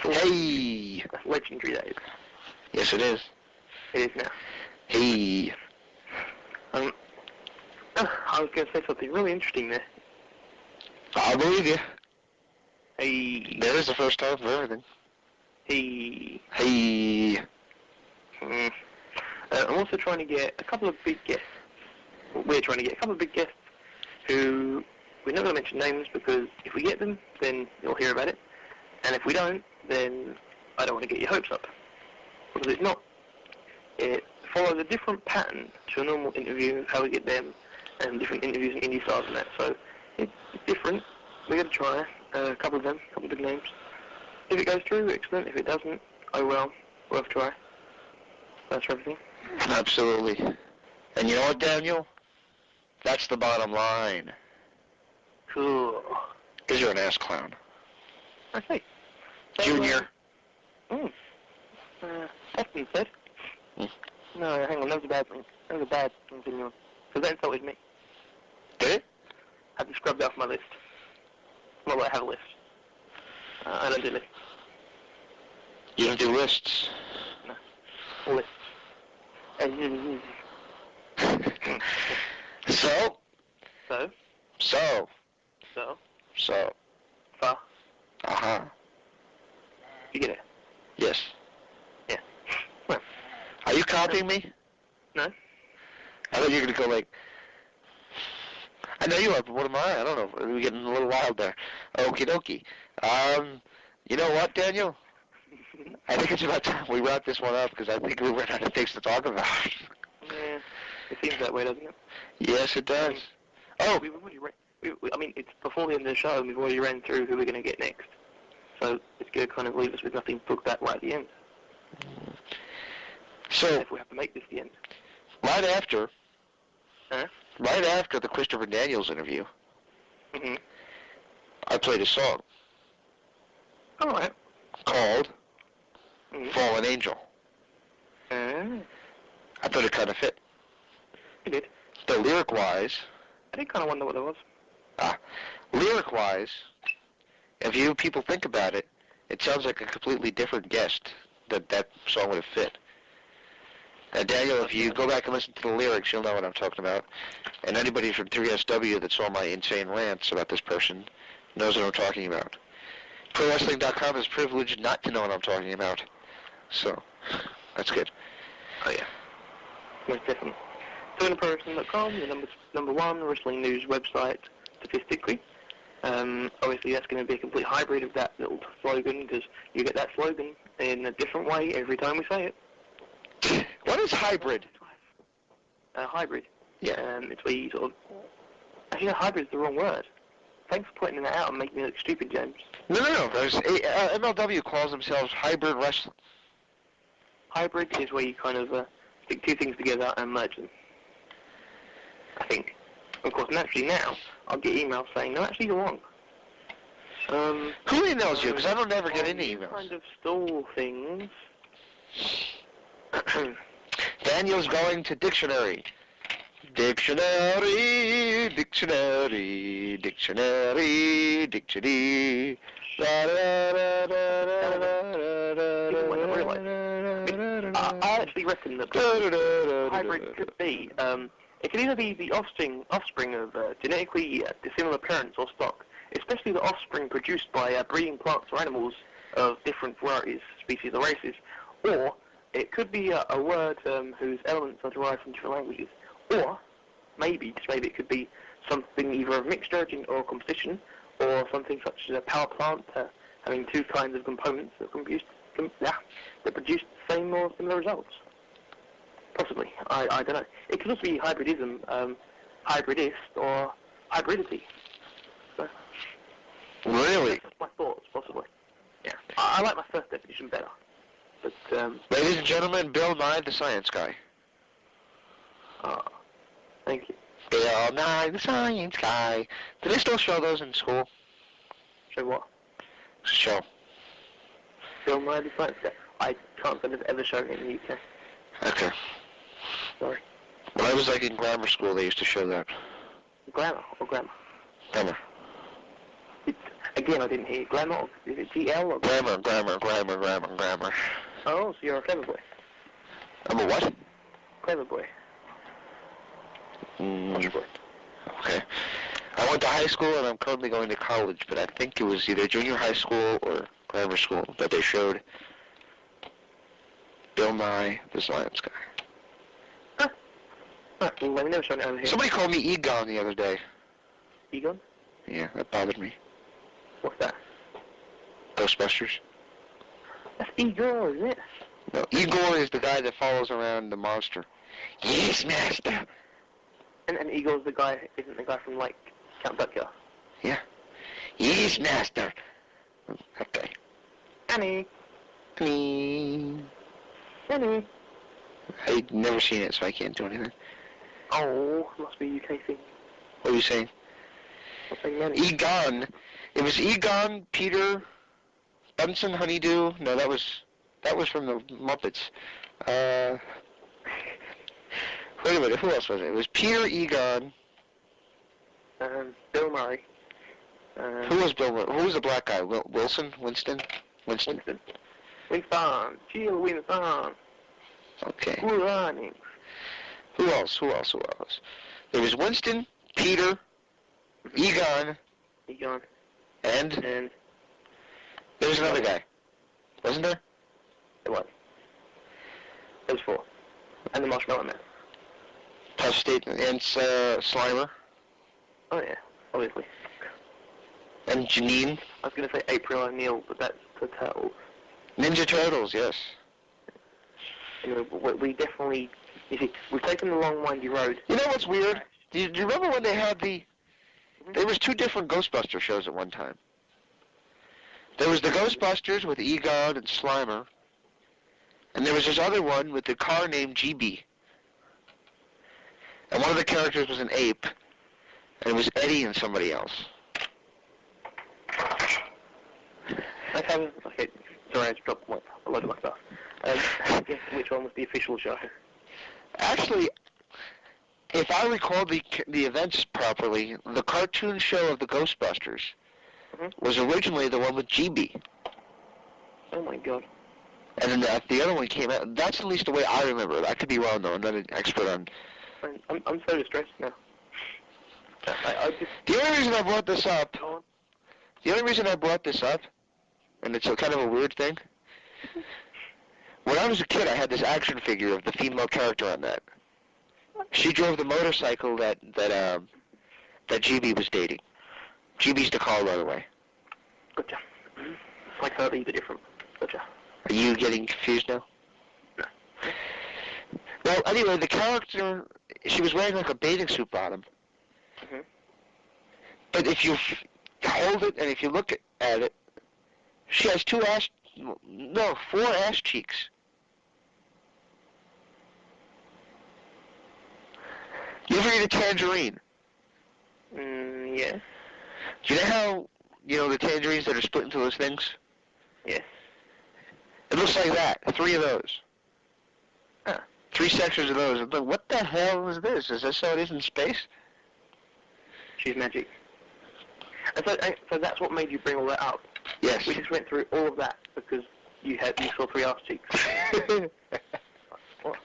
Hey! That's legendary, that is. Yes, it is. It is now. Hey! I was going to say something really interesting there. I believe you. Hey. There is the first time for everything. Hey. Hey! I'm also trying to get a couple of big guests. We're trying to get a couple of big guests who, we're not going to mention names because if we get them, then you'll hear about it. And if we don't, then I don't want to get your hopes up. Because it follows a different pattern to a normal interview, how we get them, and different interviews and indie stars and that. So it's different. We're going to try a couple of them, a couple of big names. If it goes through, excellent. If it doesn't, oh well, worth a try. That's everything. Absolutely. And you know what, Daniel? That's the bottom line. Cool. Because you're an ass clown. I see. So, Junior. That's been said. No, hang on, that was a bad thing. That was a bad thing, because that insulted me. Did it? I have to scrub that off my list. Not that I have a list. I don't do lists. You don't do lists? No. Lists. So? So? So? So? So? Fa? Uh-huh. You get it? Yes. Yeah. Well. Are you copying me? No. I thought you were going to go like... I know you are, but what am I? I don't know. We're getting a little wild there. Okie dokie. You know what, Daniel? I think it's about time we wrap this one up because I think we ran out of things to talk about. Yeah. It seems that way, doesn't it? Yes, it does. Oh! I mean, it's before the end of the show, and we've already ran through who we're going to get next. So it's going to kind of leave us with nothing booked that right at the end. So, if we have to make this the end. Right after Huh? the Christopher Daniels interview, Mm-hmm. I played a song All right. called Mm-hmm. Fallen Angel. I thought it kind of fit. You did. The lyric-wise, I did kind of wonder what that was. lyric-wise, if you people think about it, it sounds like a completely different guest that song would have fit. Daniel, if you go back and listen to the lyrics, you'll know what I'm talking about. And anybody from 3SW that saw my insane rants about this person knows what I'm talking about. ProWrestling.com is privileged not to know what I'm talking about. So, that's good. Oh, yeah. Most definitely. ToneProWrestling.com, the number one wrestling news website statistically. Obviously, that's going to be a complete hybrid of that little slogan, because you get that slogan in a different way every time we say it. What is hybrid? Hybrid. Yeah. It's where you sort of... Actually, no, hybrid's the wrong word. Thanks for pointing that out and making me look stupid, James. No. MLW calls themselves hybrid wrestling. Hybrid is where you kind of stick two things together and merge them. I think. Of course, naturally now, I'll get emails saying, no, actually, you're wrong. Who emails you? Because I don't ever get any emails. Kind of stall things. Daniel's going to dictionary. Dictionary, dictionary, dictionary, dictionary. I actually reckon that hybrid could be, it could either be the offspring of genetically dissimilar parents or stock, especially the offspring produced by breeding plants or animals of different varieties, species or races, or it could be a word whose elements are derived from different languages, or maybe, just maybe, it could be something either of mixed origin or competition, or something such as a power plant having two kinds of components that produce the same or similar results. Possibly. I don't know. It could also be hybridism, hybridist, or hybridity. So, Really? that's my thoughts, possibly. Yeah. I like my first definition better. But, ladies and gentlemen, Bill Nye, the science guy. Thank you. Bill Nye, the science guy. Do they still show those in school? Show what? Show. Bill Nye, the science guy. I can't say they've ever shown it in the UK. Okay. Sorry. When I was in grammar school, they used to show that. Glamour or grammar? Grammar. Again, I didn't hear. Glamour? Or, is it GL or Grammar. Oh, so you're a clever boy. I'm a what? Clever boy. Posh boy. Okay. I went to high school and I'm currently going to college, but I think it was either junior high school or grammar school that they showed Bill Nye, the science guy. Huh. Well, let me never shown it over here. Somebody called me Egon the other day. Egon? Yeah, that bothered me. What's that? Ghostbusters? That's Igor, is it? No, Igor is the guy that follows around the monster. Yes, master. And Igor's the guy, isn't the guy from, Count Duckula? Yeah. Yes, master. Okay. Annie. Annie. I've never seen it, so I can't do anything. Oh, must be a UK thing. What are you saying? I'm saying Annie. Egon. It was Egon, Peter, Bunsen, Honeydew. No, that was from the Muppets. Wait a minute, who else was it? It was Peter, Egon. Bill Murray. Who was Bill Murray? Who was the black guy? Winston. Winston. Jill Winston. Okay. Good running. Who else? There was Winston, Peter, Egon, and there was another guy. Wasn't there? It was. Those four. And the Marshmallow Man. Tough statement. And Slimer. Oh yeah, obviously. And Janine. I was going to say April O'Neil, but that's the Turtles. Ninja Turtles, yes. You know, we definitely, you see, we've taken the long, windy road. You know what's weird? Do you remember when they had there was two different Ghostbuster shows at one time. There was the Ghostbusters with Egon and Slimer, and there was this other one with the car named GB. And one of the characters was an ape, and it was Eddie and somebody else. Okay, sorry, I just dropped a load of my stuff. Which one was the official show? Actually, if I recall the events properly, the cartoon show of the Ghostbusters was originally the one with GB. Oh my god. And then the other one came out. That's at least the way I remember it. I could be wrong, though. I'm not an expert on... I'm so distressed now. The only reason I brought this up... and it's a kind of a weird thing... When I was a kid, I had this action figure of the female character on that. She drove the motorcycle that GB was dating. GB's the car, by the way. Gotcha. Like Herbie, but different. Gotcha. Are you getting confused now? No. Well, anyway, the character, she was wearing like a bathing suit bottom. Mm-hmm. But if you hold it and if you look at it, she has four ass cheeks. You ever eat a tangerine? Yeah. Do you know how, the tangerines that are split into those things? Yes. It looks like that. 3 of those. Huh. 3 sections of those. I'm like, what the hell is this? Is this how it is in space? She's magic. And so that's what made you bring all that up? Yes. We just went through all of that because you saw 3 arse cheeks. What?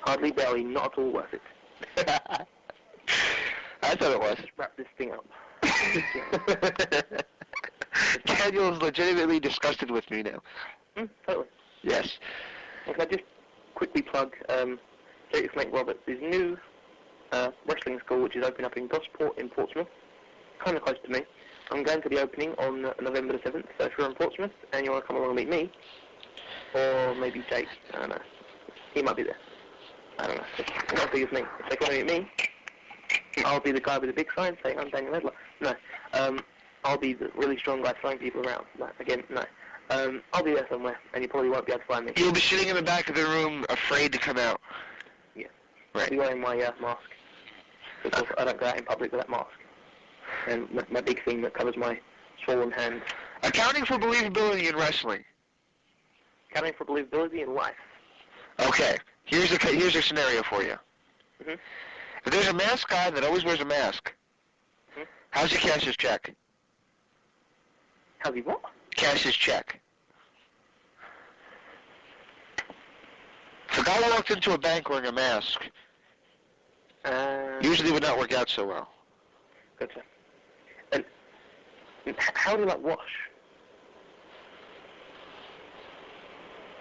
Hardly barely, not at all worth it. I thought it was. Let's wrap this thing up. Daniel's legitimately disgusted with me now. Totally. Yes. Can I just quickly plug Jake Snake Roberts' new wrestling school, which is opening up in Gosport in Portsmouth, kind of close to me. I'm going to the opening on November the 7th, so if you're in Portsmouth and you want to come along and meet me, or maybe Jake, I don't know. He might be there. I don't know. It's not as big as me. If they want to meet me, I'll be the guy with the big sign saying I'm Daniel Edler. No. I'll be the really strong guy throwing people around. No. Again, no. I'll be there somewhere, and you probably won't be able to find me. You'll be sitting in the back of the room, afraid to come out. Yeah. Right. I'll be wearing my mask, because I don't go out in public with that mask. And my big thing that covers my swollen hand. Accounting for believability in wrestling. Accounting for believability in life. Okay. Here's a scenario for you. Mm-hmm. If there's a masked guy that always wears a mask, how's he cash his check? How's he what? Cash his check. If a guy walked into a bank wearing a mask, usually would not work out so well. Gotcha. And how do you wash?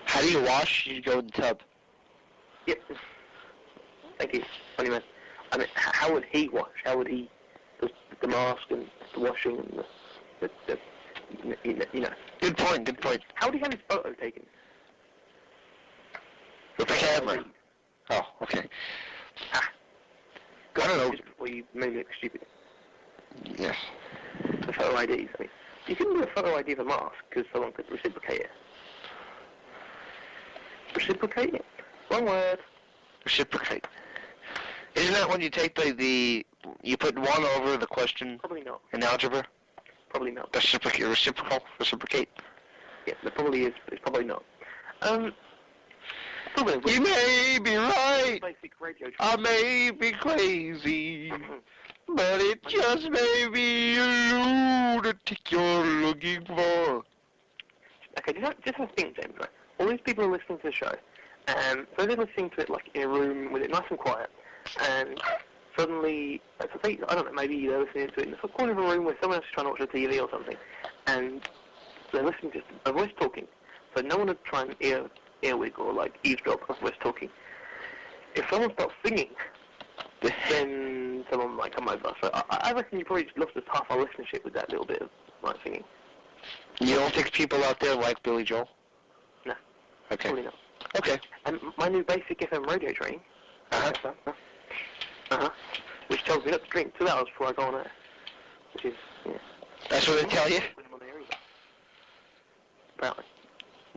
How do you wash? You go in the tub. Yep. Thank you. Funny man. I mean, how would he wash? How would he, the mask and the washing and the Good point. How would he have his photo taken? With the camera. Oh, okay. I don't know. Just before you maybe look stupid. Yes. the photo IDs. I mean, you couldn't do a photo ID of a mask because someone could reciprocate it. Reciprocate it? Wrong word. Reciprocate. Isn't that when you take you put 1 over the question? Probably not. In algebra? Probably not. Reciprocate. Yeah, there probably is, but it's probably not. You may be right. Basic radio. I may be crazy, but it just may be a lunatic you're looking for. Okay, just have a think, James, right? All these people are listening to the show, and so they're listening to it like in a room with it nice and quiet, and suddenly, I don't know, maybe they're listening to it in the corner of a room where someone else is trying to watch the TV or something, and they're listening to a voice talking, so no one would try and earwig or like eavesdrop a voice talking. If someone starts singing, then someone might come over. So I reckon you probably just lost us half our listenership with that little bit of like singing. You don't think people out there like Billy Joel? No. Okay. Probably not. Okay. And my new basic FM radio training, which tells me not to drink 2 hours before I go on air, which is, yeah. That's what they tell you? Apparently.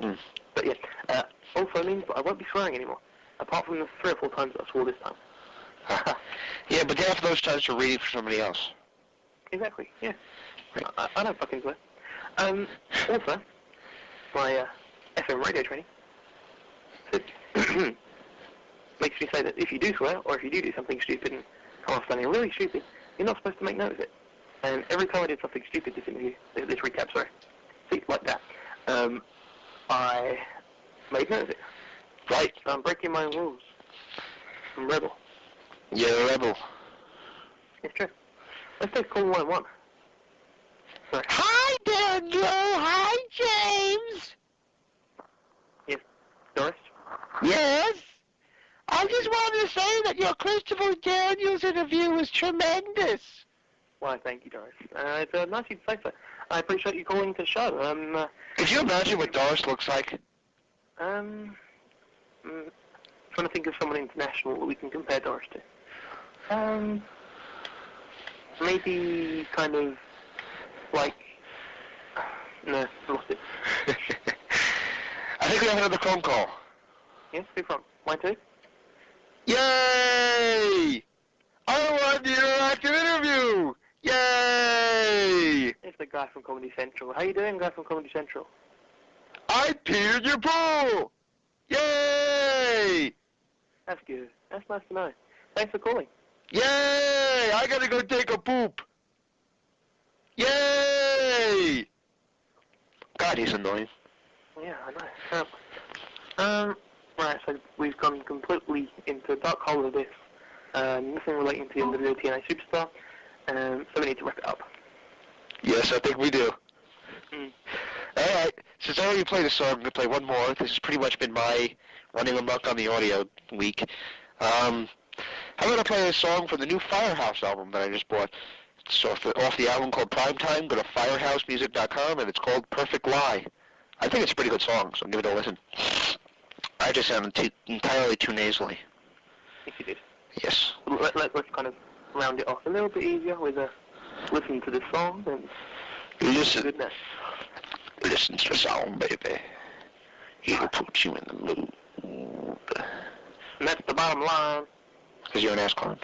Mm. But yeah, also means that I won't be swearing anymore, apart from the 3 or 4 times that I swore this time. Yeah, but half those times are reading for somebody else. Exactly, yeah. Right. I don't fucking swear. Also, my FM radio training makes me say that if you do swear, or if you do something stupid and come off sounding really stupid, you're not supposed to make note of it. And every time I did something stupid this recap, see, like that, I made note of it. Right. So I'm breaking my own rules. I'm a rebel. You're a rebel. It's true. Let's take call 111. Sorry. Hi, Daniel. Hi, James. Yes, Doris? Yes? I just wanted to say that your Christopher Daniels interview was tremendous. Why, thank you, Doris. It's nice of you to say so. I appreciate you calling to the show. Could you imagine what Doris looks like? Trying to think of someone international that we can compare Doris to. Maybe kind of like... No, lost it. I think we have another phone call. Yes, who from? Mine too? Yay! I won the interactive interview! Yay! It's the guy from Comedy Central. How you doing, guy from Comedy Central? I peed in your pool! Yay! That's good. That's nice to know. Thanks for calling. Yay! I gotta go take a poop. Yay! God, he's annoying. Yeah, I know. Right, so we've gone completely into a dark hole of this. Nothing relating to the NWA TNA Superstar. So we need to wrap it up. Yes, I think we do. Mm. Alright, since I already played a song, I'm going to play one more. This has pretty much been my running amok on the audio week. How about I play a song from the new Firehouse album that I just bought? It's off the album called Primetime. Go to firehousemusic.com, and it's called Perfect Lie. I think it's a pretty good song, so give it a listen. I just sounded entirely too nasally. Yes, you did. Yes. Let's kind of round it off a little bit easier with a listen to this song and listen. Goodness. Listen to the song, baby. It'll put you in the mood. And that's the bottom line. Because you're an ass clown.